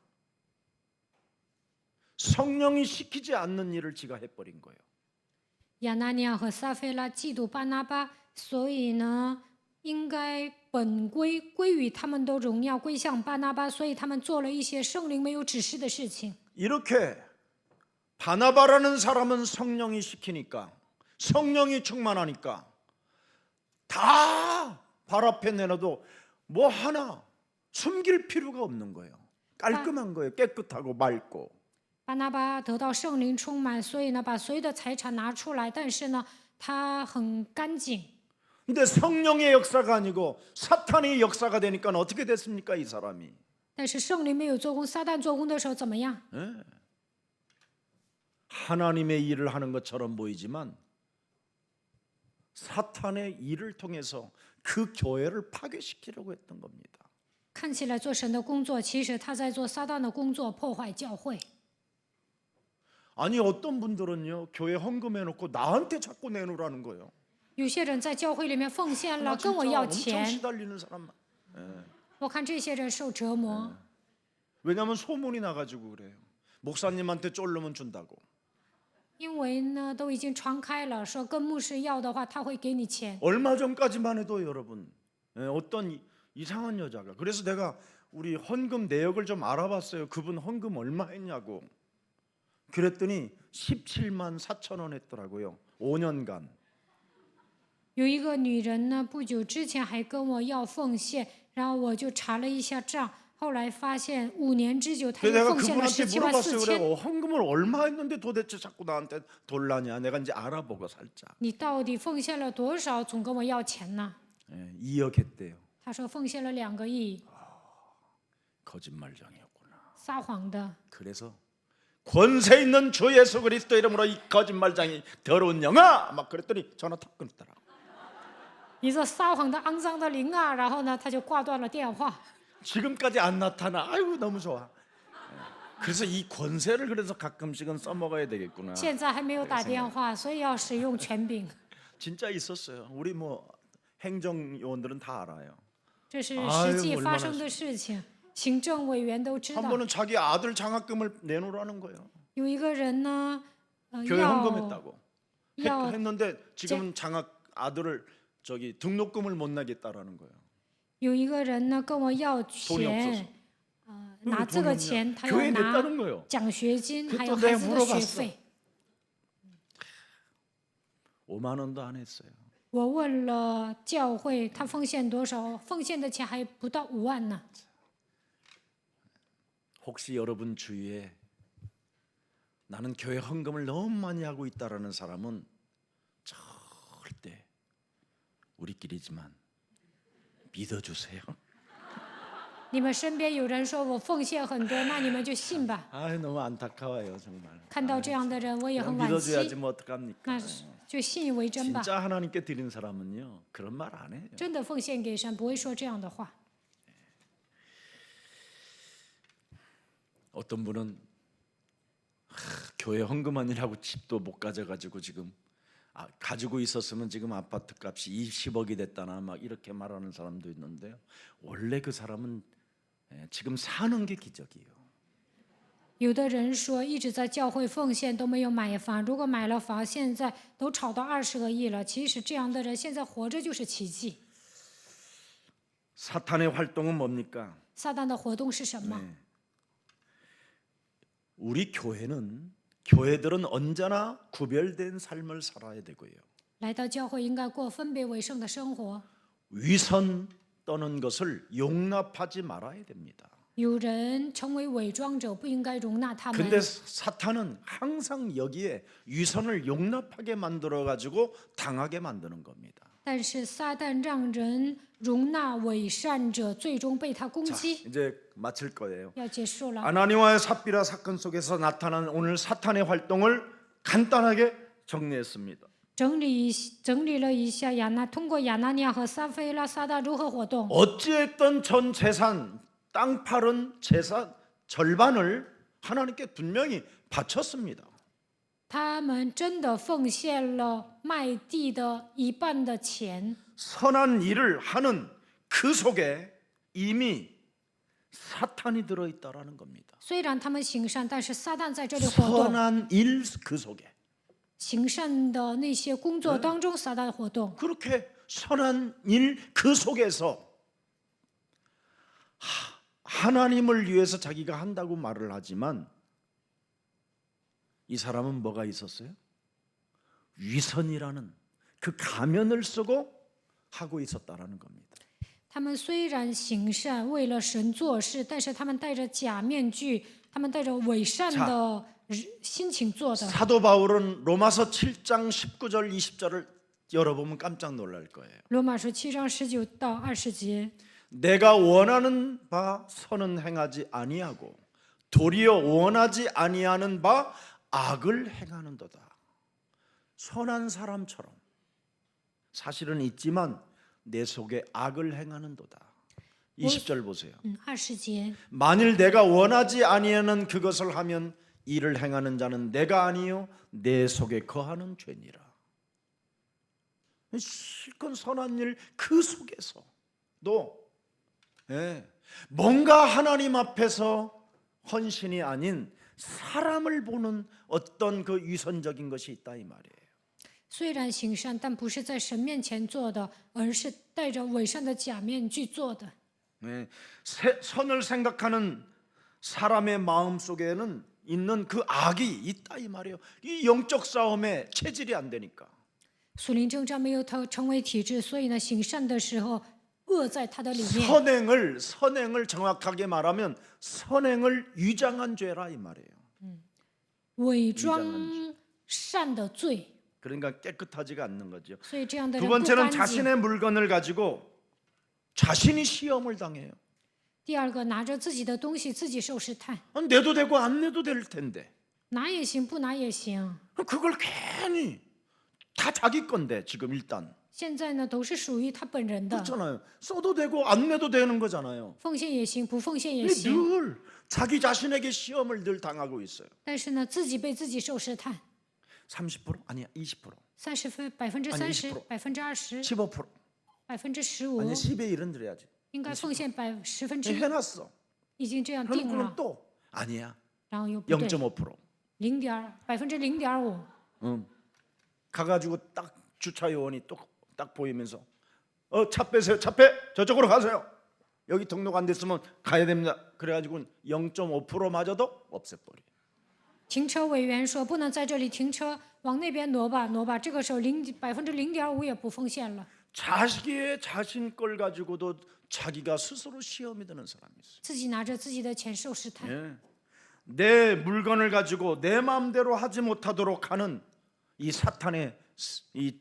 A: 성령이 시키지 않는 일을 지가 해버린 거예요.
B: 亚拿尼亚和撒菲拉嫉妒巴拿巴，所以呢，应该本归于他们的荣耀归向巴拿巴，所以他们做了一些圣灵没有指示的事情。
A: 이렇게 바나바라는 사람은 성령이 시키니까 성령이 충만하니까 다 발 앞에 내놔도 뭐 하나 숨길 필요가 없는 거예요. 깔끔한 거예요. 깨끗하고 맑고.
B: 巴拿巴得到圣灵充满，所以呢，把所有的财产拿出来，但是呢，他很干净。
A: 근데 성령의 역사가 아니고 사탄의 역사가 되니까 어떻게 됐습니까? 이 사람이.
B: 但是圣灵没有做工，撒旦做工的时候怎么样？
A: 하나님의 일을 하는 것처럼 보이지만 사탄의 일을 통해서 그 교회를 파괴시키려고 했던 겁니다.
B: 看起来做神的工作，其实他在做撒旦的工作，破坏教会。
A: 아니 어떤 분들은요 교회 헌금해놓고 나한테 자꾸 내놓으라는 거예요.
B: 有些人在教会里面奉献了，跟我
A: 진짜
B: 要
A: 엄청
B: 钱。
A: 시달리는 사람만.
B: 我看这些人受折磨，
A: 왜냐하면 소문이 나가지고 그래요. 목사님한테 쫄르면 준다고.
B: 因为呢都已经传开了，说跟牧师要的话，他会给你钱。
A: 얼마 전까지만 해도 여러분 어떤 이상한 여자가 그래서 내가 우리 헌금 내역을 좀 알아봤어요. 그분 헌금 얼마 했냐고. 그랬더니 17만 4천 원 했더라고요. 5년간.
B: 有一个女人呢，不久之前还跟我要奉献，然后我就查了一下账，后来发现5年之久，她
A: 그래서
B: 又
A: 내가
B: 奉献了
A: 그분한테
B: 17万4
A: 물어봤어요.
B: 千。
A: 그래, 헌금을 얼마 했는데 도대체 자꾸 나한테 돌라냐. 내가 이제 알아보고 살짝.
B: 你到底奉献了多少？总跟我要钱呢？
A: 2억 했대요.
B: 他说奉献了2个亿，
A: 거짓말장이었구나.
B: 撒谎的。
A: 그래서 권세 있는 주 예수 그리스도 이름으로 이 거짓말장이 더러운 영아 막 그랬더니 전화 탁 끊었더라.
B: 一个撒谎的肮脏的灵啊，然后呢，他就挂断了电话。
A: 지금까지 안 나타나. 아이고 너무 좋아. 그래서 이 권세를 그래서 가끔씩은 써먹어야 되겠구나.
B: 现在还没有打电话，所以要使用权柄。
A: 진짜 있었어요. 우리 뭐 행정요원들은 다 알아요.
B: 这是
A: 아유
B: 实际
A: 얼마나
B: 发生的事情，行政委员都知
A: 한
B: 道。
A: 번은 자기 아들 장학금을 내놓으라는 거예요.
B: 有一个人呢，
A: 교회
B: 要
A: 헌금했다고.
B: 야,
A: 했는데 지금은 장학 아들을 저기 등록금을 못 내겠다라는 거예요.
B: 有一个人呢跟我要
A: 돈이 없어서.
B: 钱，拿这个钱他要
A: 교회
B: 拿
A: 냈다는 거예요.
B: 奖学金，
A: 그또
B: 还有
A: 내가
B: 孩子的学
A: 물어봤어
B: 费。
A: 5만 원도 안 했어요.
B: 我问了教会，他奉献多少？奉献的钱还不到5万呢。
A: 혹시 여러분 주위에 나는 교회 헌금을 너무 많이 하고 있다라는 사람은 절대 우리끼리지만 믿어주세요.
B: 你们身边有人说我奉献很多，那你们就信吧。
A: 아 너무 안타까워요 정말.
B: 看到这样的人，我也很
A: 그냥
B: 惋
A: 믿어줘야지
B: 惜。
A: 뭐 어떡합니까?
B: 那就信以为真吧。
A: 진짜 하나님께 드린 사람은요 그런 말 안 해요.
B: 真的奉献给神，不会说这样的话。
A: 어떤 분은 교회 헌금하느라고 집도 못 가져가지고 지금 가지고 있었으면 지금 아파트 값이 20억이 됐다나 막 이렇게 말하는 사람도 있는데요. 원래 그 사람은 지금 사는 게 기적이에요.
B: 有的人说一直在教会奉献都没有买房，如果买了房，现在都炒到20个亿了。其实这样的人现在活着就是奇迹。
A: 사탄의 활동은 뭡니까?
B: 撒旦的活动是什么？
A: 우리 교회들은 언제나 구별된 삶을 살아야 되고요.
B: 来到教会应该过分别为圣的生活，
A: 위선 떠는 것을 용납하지 말아야 됩니다.
B: 有人成为伪装者，不应该容纳他们。
A: 근데 사탄은 항상 여기에 위선을 용납하게 만들어 가지고 당하게 만드는 겁니다.
B: 但是撒旦让人容纳伪善者，最终被他攻
A: 자,
B: 击。
A: 이제 마칠 거예요.
B: 要结束了。
A: 아나니와의 삽비라 사건 속에서 나타난 오늘 사탄의 활동을 간단하게 정리했습니다.
B: 整理了一下通过亚拿尼亚和撒非拉撒旦如何活动。
A: 어찌했던 전 재산, 땅 팔은 재산 절반을 하나님께 분명히 바쳤습니다.
B: 他们真的奉献了卖地的一半的钱。
A: 선한 일을 하는 그 속에 이미 사탄이 들어있다라는 겁니다.
B: 虽然他们行善，但是撒旦在这里活动。
A: 선한 일 그 속에
B: 行善的那些工作当中，撒旦活动。
A: 그렇게 선한 일 그 속에서 하나님을 위해서 자기가 한다고 말을 하지만 이 사람은 뭐가 있었어요? 위선이라는 그 가면을 쓰고 하고 있었다라는 겁니다.
B: 他们虽然行善，为了神做事，但是他们戴着假面具，他们带着伪善的心情做的。
A: 사도 바울은 로마서 7장 19절 20절을 열어보면 깜짝 놀랄 거예요.
B: 罗马书7章19到20节，
A: 내가 원하는 바 선은 행하지 아니하고 도리어 원하지 아니하는 바 악을 행하는도다. 선한 사람처럼 사실은 있지만 내 속에 악을 행하는도다. 20절 보세요.
B: 20节，
A: 만일 내가 원하지 아니하는 그것을 하면 이를 행하는 자는 내가 아니요 내 속에 거하는 죄니라. 실컷 선한 일 그 속에서 너 뭔가 하나님 앞에서 헌신이 아닌 사람을 보는 어떤 그 위선적인 것이 있다 이 말이에요.
B: 虽然行善，但不是在神面前做的，而是戴着伪善的假面具做的。
A: 선을 생각하는 사람의 마음 속에는 있는 그 악이 있다 이 말이에요. 이 영적 싸움에 체질이 안 되니까.
B: 属灵征战没有成为体制，所以呢，行善的时候恶在他的里面。
A: 선행을 정확하게 말하면 선행을 위장한 죄라 이 말이에요.
B: 伪装善的罪，
A: 그러니까 깨끗하지가 않는 거죠.
B: 所以这样的
A: 두
B: 人不
A: 번째는
B: 干净。
A: 자신의 물건을 가지고 자신이 시험을 당해요.
B: 第二个，拿着自己的东西自己受试探，
A: 내도 되고 안 내도 될 텐데
B: 拿也行，不拿也行。
A: 그걸 괜히 다 자기 건데 지금 일단
B: 现在呢，都是属于他本人的，
A: 그렇잖아요. 써도 되고 안 내도 되는 거잖아요.
B: 奉献也行，不奉献也
A: 근데
B: 行。
A: 늘 자기 자신에게 시험을 늘 당하고 있어요.
B: 但是呢，自己被自己受试探，
A: 30% 아니야 20%
B: 30%、아니, 30%、
A: 20%
B: 20%、
A: 15% 아니
B: 15%，
A: 10의 1은 드려야지.
B: 应该奉献1/10，
A: 해놨어.
B: 已经这样定
A: 그럼
B: 了，
A: 또 아니야
B: 然后又不对，
A: 0.5%.
B: 0.5%。
A: 가가지고 딱 주차 요원이 딱 보이면서 차 빼세요. 차 빼. 저쪽으로 가세요. 여기 등록 안 됐으면 가야 됩니다. 그래가지고 0.5%마저도 없애버려.
B: 停车委员说不能在这里停车，往那边挪吧，挪吧。这个时候0.5%也不奉献了，
A: 자신 걸 가지고도 자기가 스스로 시험이 드는 사람이 있어요.
B: 自己拿着自己的钱受试探。
A: 예. 내 물건을 가지고 내 마음대로 하지 못하도록 하는 이 사탄의 이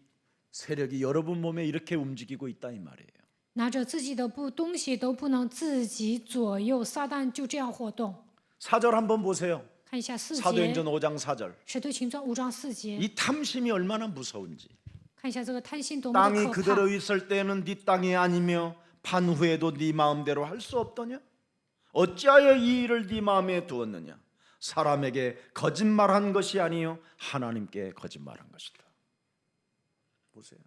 A: 세력이 여러분 몸에 이렇게 움직이고 있다 이 말이에요.
B: 拿着自己的东西都不能自己左右，撒旦就这样活动。
A: 4절 한번 보세요.
B: 看一下4节，
A: 사도행전 5장 4절.
B: 使徒行传5章4节，
A: 이 탐심이 얼마나 무서운지.
B: 看一下这个贪心多么的
A: 땅이
B: 可
A: 그대로
B: 怕。
A: 있을 때는 네 땅이 아니며 판 후에도 네 마음대로 할 수 없더냐? 어찌하여 이 일을 네 마음에 두었느냐? 사람에게 거짓말한 것이 아니요 하나님께 거짓말한 것이다. 보세요.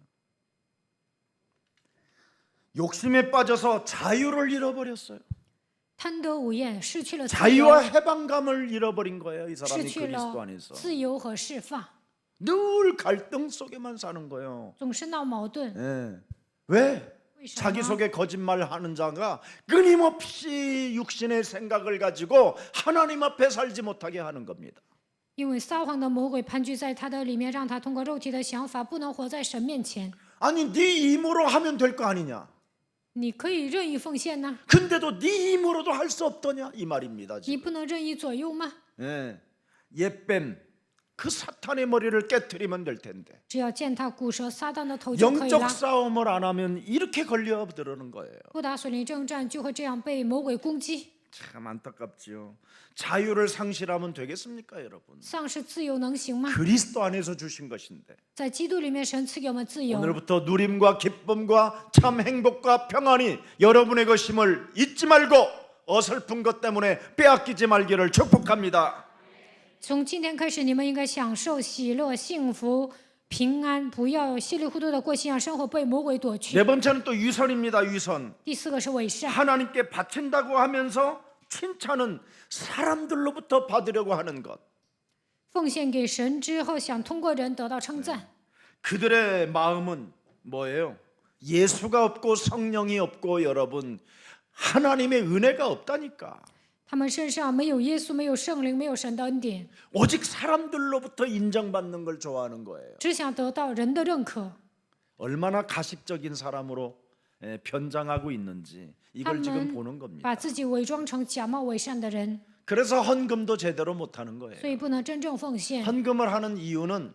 A: 욕심에 빠져서 자유를 잃어버렸어요.
B: 贪得无厌，失去了自由，
A: 자유와 해방감을 잃어버린 거예요. 이
B: 失
A: 사람이
B: 去
A: 그리스도
B: 了
A: 안에서
B: 自由和释放，
A: 늘 갈등 속에만 사는 거예요.
B: 总是闹矛盾。
A: 예. 왜?
B: 为什
A: 자기
B: 么？
A: 속에 거짓말하는 자가 끊임없이 육신의 생각을 가지고 하나님 앞에 살지 못하게 하는 겁니다.
B: 因为撒谎的魔鬼盘踞在他的里面，让他通过肉体的想法不能活在神面前。
A: 아니 네 힘으로 하면 될 거 아니냐?
B: 你可以任意奉献呐、
A: 근데도 네 힘으로도 할 수 없더냐 이 말입니다.
B: 你
A: 지금.
B: 不能任意左右吗？
A: 예. 옛뱀 그 사탄의 머리를 깨트리면 될 텐데
B: 只要践踏骨折撒旦的头就可以
A: 영적
B: 了。
A: 싸움을 안 하면 이렇게 걸려들는 거예요.
B: 不打属灵征战，就会这样被魔鬼攻击，
A: 참 안타깝지요. 자유를 상실하면 되겠습니까, 여러분?
B: 丧失自由能行吗？
A: 그리스도 안에서 주신 것인데
B: 在基督里面，神赐给我们自由。
A: 오늘부터 누림과 기쁨과 참 행복과 평안이 여러분의 것임을 잊지 말고 어설픈 것 때문에 빼앗기지 말기를 축복합니다.
B: 从今天开始，你们应该享受喜乐、幸福、平安，不要稀里糊涂的过信仰生活，被魔鬼夺去。
A: 네 번째는 또 유선입니다. 유선.
B: 第四个是伪善，
A: 하나님께 바친다고 하면서 칭찬은 사람들로부터 받으려고 하는 것.
B: 奉献给神之后，想通过人得到称赞。
A: 그들의 마음은 뭐예요? 예수가 없고 성령이 없고 여러분 하나님의 은혜가 없다니까.
B: 他们身上没有耶稣，没有圣灵，没有神的恩典，
A: 오직 사람들로부터 인정받는 걸 좋아하는 거예요.
B: 只想得到人的认可。
A: 얼마나 가식적인 사람으로 변장하고 있는지 이걸 지금 보는
B: 把
A: 겁니다.
B: 自己伪装成假冒伪善的人，
A: 그래서 헌금도 제대로 못하는 거예요.
B: 所以不能真正奉献。
A: 헌금을 하는 이유는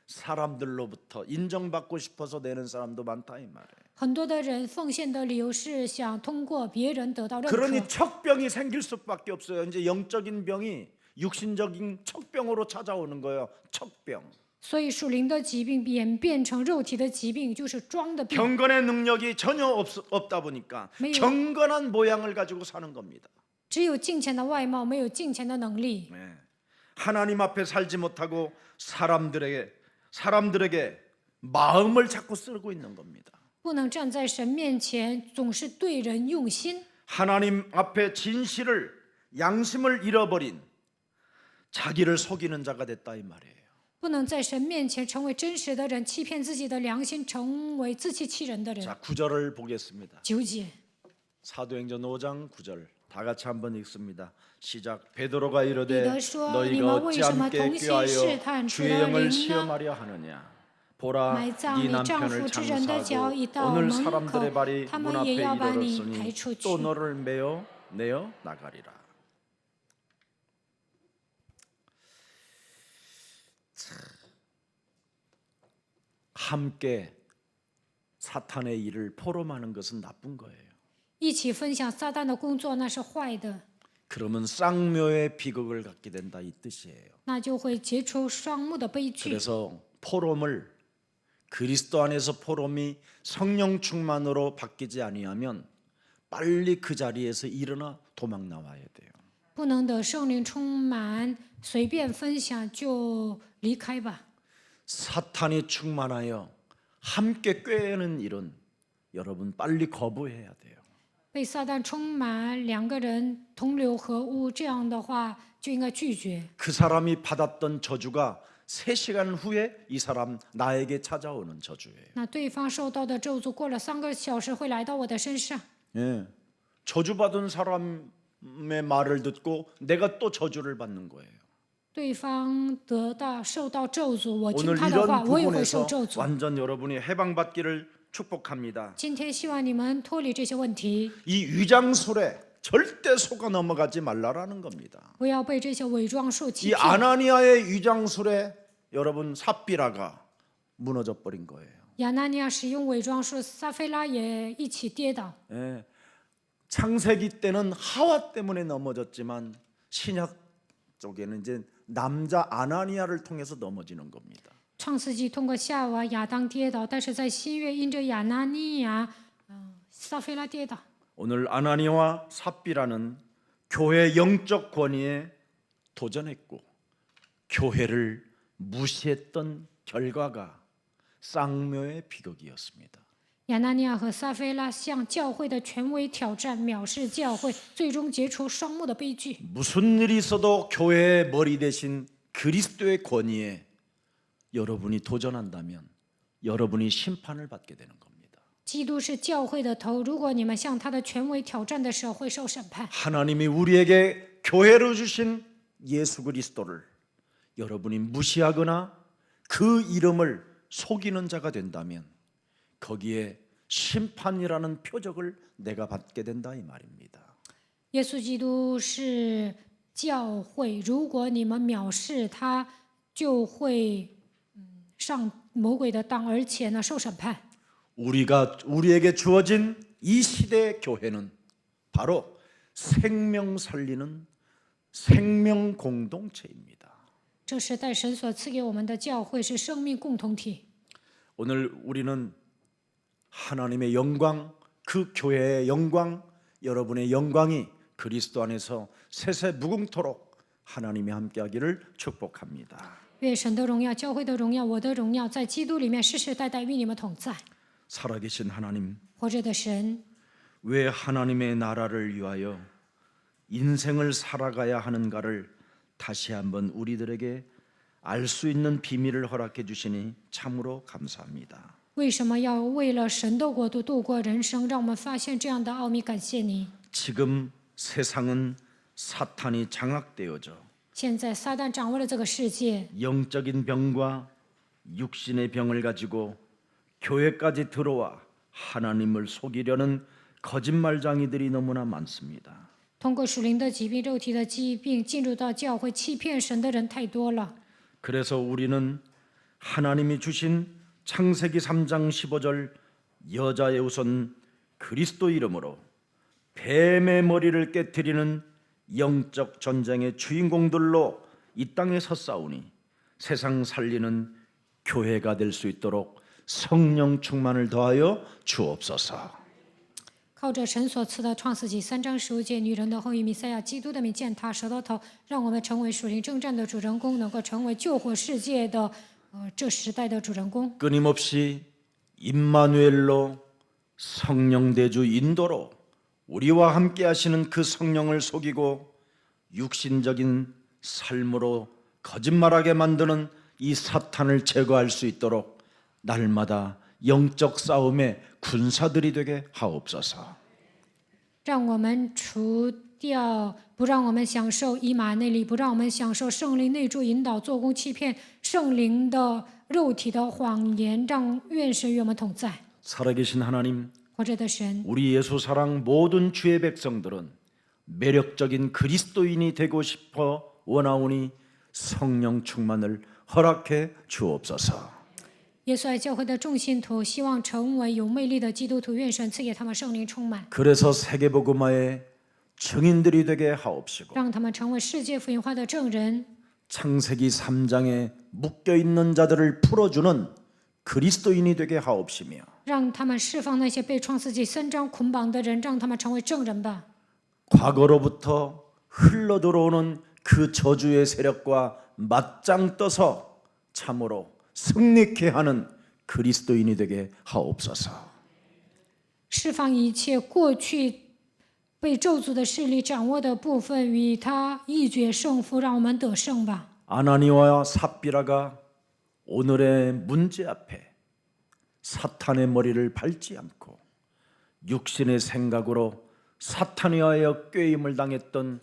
A: 사람들로부터 인정받고 싶어서 내는 사람도 많다 이 말이에요.
B: 很多的人奉献的理由是想通过别人得到认
A: 그러니
B: 可，
A: 척병이 생길 수밖에 없어요. 이제 영적인 병이 육신적인 척병으로 찾아오는 거예요. 척병.
B: 所以属灵的疾病演变成肉体的疾病，就是装的病。
A: 경건의 능력이 전혀 없다 보니까
B: 매일-
A: 경건한 모양을 가지고 사는 겁니다.
B: 只有敬虔的外貌，没有敬虔的能力。
A: 네. 하나님 앞에 살지 못하고 사람들에게 마음을 자꾸 쓰고 있는 겁니다.
B: 不能站在神面前，总是对人用心。
A: 하나님 앞에 진실을 양심을 잃어버린 자기를 속이는 자가 됐다 이 말이에요.
B: 不能在神面前成为真实的人，欺骗自己的良心，成为自欺欺人的人。
A: 자, 9절을 보겠습니다.
B: 9节，
A: 사도행전 5장 9절 다 같이 한번 읽습니다. 시작. 베드로가 이르되
B: 彼得说，
A: 너희가
B: 你们为什么
A: 어찌함께
B: 同心
A: 꾀하여
B: 试探主
A: 주의
B: 的
A: 영을
B: 灵呢？
A: 시험하려 하느냐. 보라,
B: 埋葬
A: 네
B: 你丈
A: 남편을
B: 夫之人的脚已
A: 장사하고
B: 到
A: 오늘
B: 门
A: 사람들의
B: 口，
A: 발이
B: 他
A: 문
B: 们也
A: 앞에
B: 要把你
A: 이르렀으니
B: 抬出去
A: 또 。 너를 내어 나가리라. 함께 사탄의 일을 포럼하는 것은 나쁜 거예요.
B: 一起分享撒旦的工作，那是坏的，
A: 그러면 쌍묘의 비극을 갖게 된다 이 뜻이에요.
B: 那就会结出双目的悲剧。
A: 그래서 포럼을 그리스도 안에서 포럼이 성령 충만으로 바뀌지 아니하면 빨리 그 자리에서 일어나 도망 나와야 돼요.
B: 不能等圣灵充满，随便分享就离开吧。
A: 사탄이 충만하여 함께 꾀는 일은 여러분 빨리 거부해야 돼요.
B: 被撒旦充满，两个人同流合污，这样的话就应该拒绝。
A: 그 사람이 받았던 저주가 3시간 후에 이 사람 나에게 찾아오는 저주예요.
B: 那对方受到的咒诅，过了3个小时会来到我的身上。
A: 예. 저주받은 사람의 말을 듣고 내가 또 저주를 받는 거예요.
B: 对方受到咒诅，我听
A: 오늘
B: 他的话，
A: 이런
B: 我也会受
A: 부분에서
B: 咒诅。
A: 완전 여러분이 해방받기를 축복합니다.
B: 今天希望你们脱离这些问题，
A: 이 위장술에 절대 속아 넘어가지 말라라는 겁니다.
B: 不要被这些伪装术欺
A: 이
B: 骗。
A: 아나니아의 위장술에 여러분 삽비라가 무너져 버린 거예요.
B: 亚拿尼亚使用伪装术，撒菲拉也一起跌倒。
A: 예. 창세기 때는 하와 때문에 넘어졌지만 신약 쪽에는 이제 남자 아나니아를 통해서 넘어지는 겁니다.
B: 创世纪通过夏娃、亚当跌倒，但是在新约因着亚拿尼亚、撒菲拉跌倒。
A: 오늘 아나니아와 삽비라는 교회 영적 권위에 도전했고 교회를 무시했던 결과가 쌍묘의 비극이었습니다.
B: 亚拿尼亚和撒菲拉向教会的权威挑战，藐视教会，最终结出双目的悲剧。
A: 무슨 일이 있어도 교회의 머리 대신 그리스도의 권위에 여러분이 도전한다면 여러분이 심판을 받게 되는 겁니다.
B: 基督是教会的头，如果你们向他的权威挑战的时候，会受审判。
A: 하나님이 우리에게 교회로 주신 예수 그리스도를 여러분이 무시하거나 그 이름을 속이는 자가 된다면 거기에 심판이라는 표적을 내가 받게 된다 이 말입니다.
B: 耶稣基督是教会，如果你们藐视他，就会上魔鬼的当，而且呢受审判。
A: 우리에게 주어진 이 시대의 교회는 바로 생명 살리는 생명 공동체입니다.
B: 这时代神所赐给我们的教会是生命共同体。
A: 오늘 우리는 하나님의 영광, 그 교회의 영광, 여러분의 영광이 그리스도 안에서 세세무궁토록 하나님이 함께하기를 축복합니다.
B: 愿神的荣耀、教会的荣耀、我的荣耀，在基督里面世世代代与你们同在。
A: 살아계신 하나님,
B: 活着的神，
A: 왜 하나님의 나라를 위하여 인생을 살아가야 하는가를 다시 한번 우리들에게 알 수 있는 비밀을 허락해 주시니 참으로 감사합니다.
B: 为什么要为了神的国度度过人生？让我们发现这样的奥秘，感谢你。
A: 지금 세상은 사탄이 장악되어져
B: 现在撒旦掌握了这个世界，
A: 영적인 병과 육신의 병을 가지고 교회까지 들어와 하나님을 속이려는 거짓말장이들이 너무나 많습니다.
B: 通过属灵的疾病、肉体的疾病进入到教会，欺骗神的人太多了。
A: 그래서 우리는 하나님이 주신 창세기 3장 15절 여자의 우선 그리스도 이름으로 뱀의 머리를 깨뜨리는 영적 전쟁의 주인공들로 이 땅에 섰사오니 세상 살리는 교회가 될 수 있도록 성령 충만을 더하여 주옵소서.
B: 靠着神所赐的创世纪3章15节，女人的后裔弥赛亚基督的名践踏舌头头，让我们成为属灵征战的主人公，能够成为救活世界的这时代的主人公。
A: 끊임없이 임마누엘로 성령 대주 인도로 우리와 함께 하시는 그 성령을 속이고 육신적인 삶으로 거짓말하게 만드는 이 사탄을 제거할 수 있도록 날마다 영적 싸움의 군사들이 되게 하옵소서.
B: 让我们除掉，不让我们享受以马内利，不让我们享受圣灵内住引导、做工欺骗圣灵的肉体的谎言，让愿神与我们同在。
A: 살아계신 하나님,
B: 活着的神，
A: 우리 예수 사랑 모든 주의 백성들은 매력적인 그리스도인이 되고 싶어 원하오니 성령 충만을 허락해 주옵소서.
B: 耶稣爱教会的众信徒希望成为有魅力的基督徒，愿神赐给他们圣灵充满，
A: 그래서 세계복음화의 증인들이 되게 하옵시고
B: 让他们成为世界福音化的证人。
A: 창세기 3장에 묶여 있는 자들을 풀어주는 그리스도인이 되게 하옵시며
B: 让他们释放那些被创世纪3章捆绑的人，让他们成为证人吧。
A: 과거로부터 흘러 들어오는 그 저주의 세력과 맞짱 떠서 참으로 승리케 하는 그리스도인이 되게 하옵소서.
B: 释放一切过去被咒诅的势力掌握的部分，与他一决胜负，让我们得胜吧。
A: 아나니와 삽비라가 오늘의 문제 앞에 사탄의 머리를 밟지 않고 육신의 생각으로 사탄에 의하여 꾀임을 당했던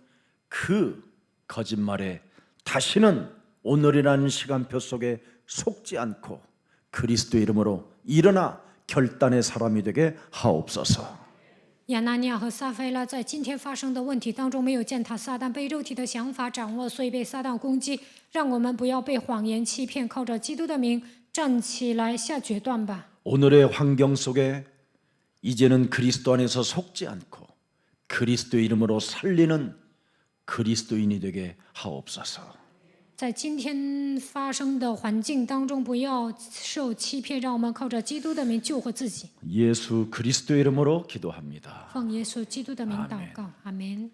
A: 그 거짓말에 다시는 오늘이라는 시간표 속에 속지 않고 그리스도 이름으로 일어나 결단의 사람이 되게 하옵소서.
B: 亚拿尼亚和撒菲拉在今天发生的问题当中没有践踏撒旦，被肉体的想法掌握，所以被撒旦攻击。让我们不要被谎言欺骗，靠着基督的名站起来下决断吧。
A: 오늘의 환경 속에 이제는 그리스도 안에서 속지 않고 그리스도 이름으로 살리는 그리스도인이 되게 하옵소서.
B: 在今天发生的环境当中，不要受欺骗，让我们靠着基督的名救活自己。
A: 예수 그리스도 이름으로 기도합니다.
B: 奉耶稣基督的名祷告，阿门。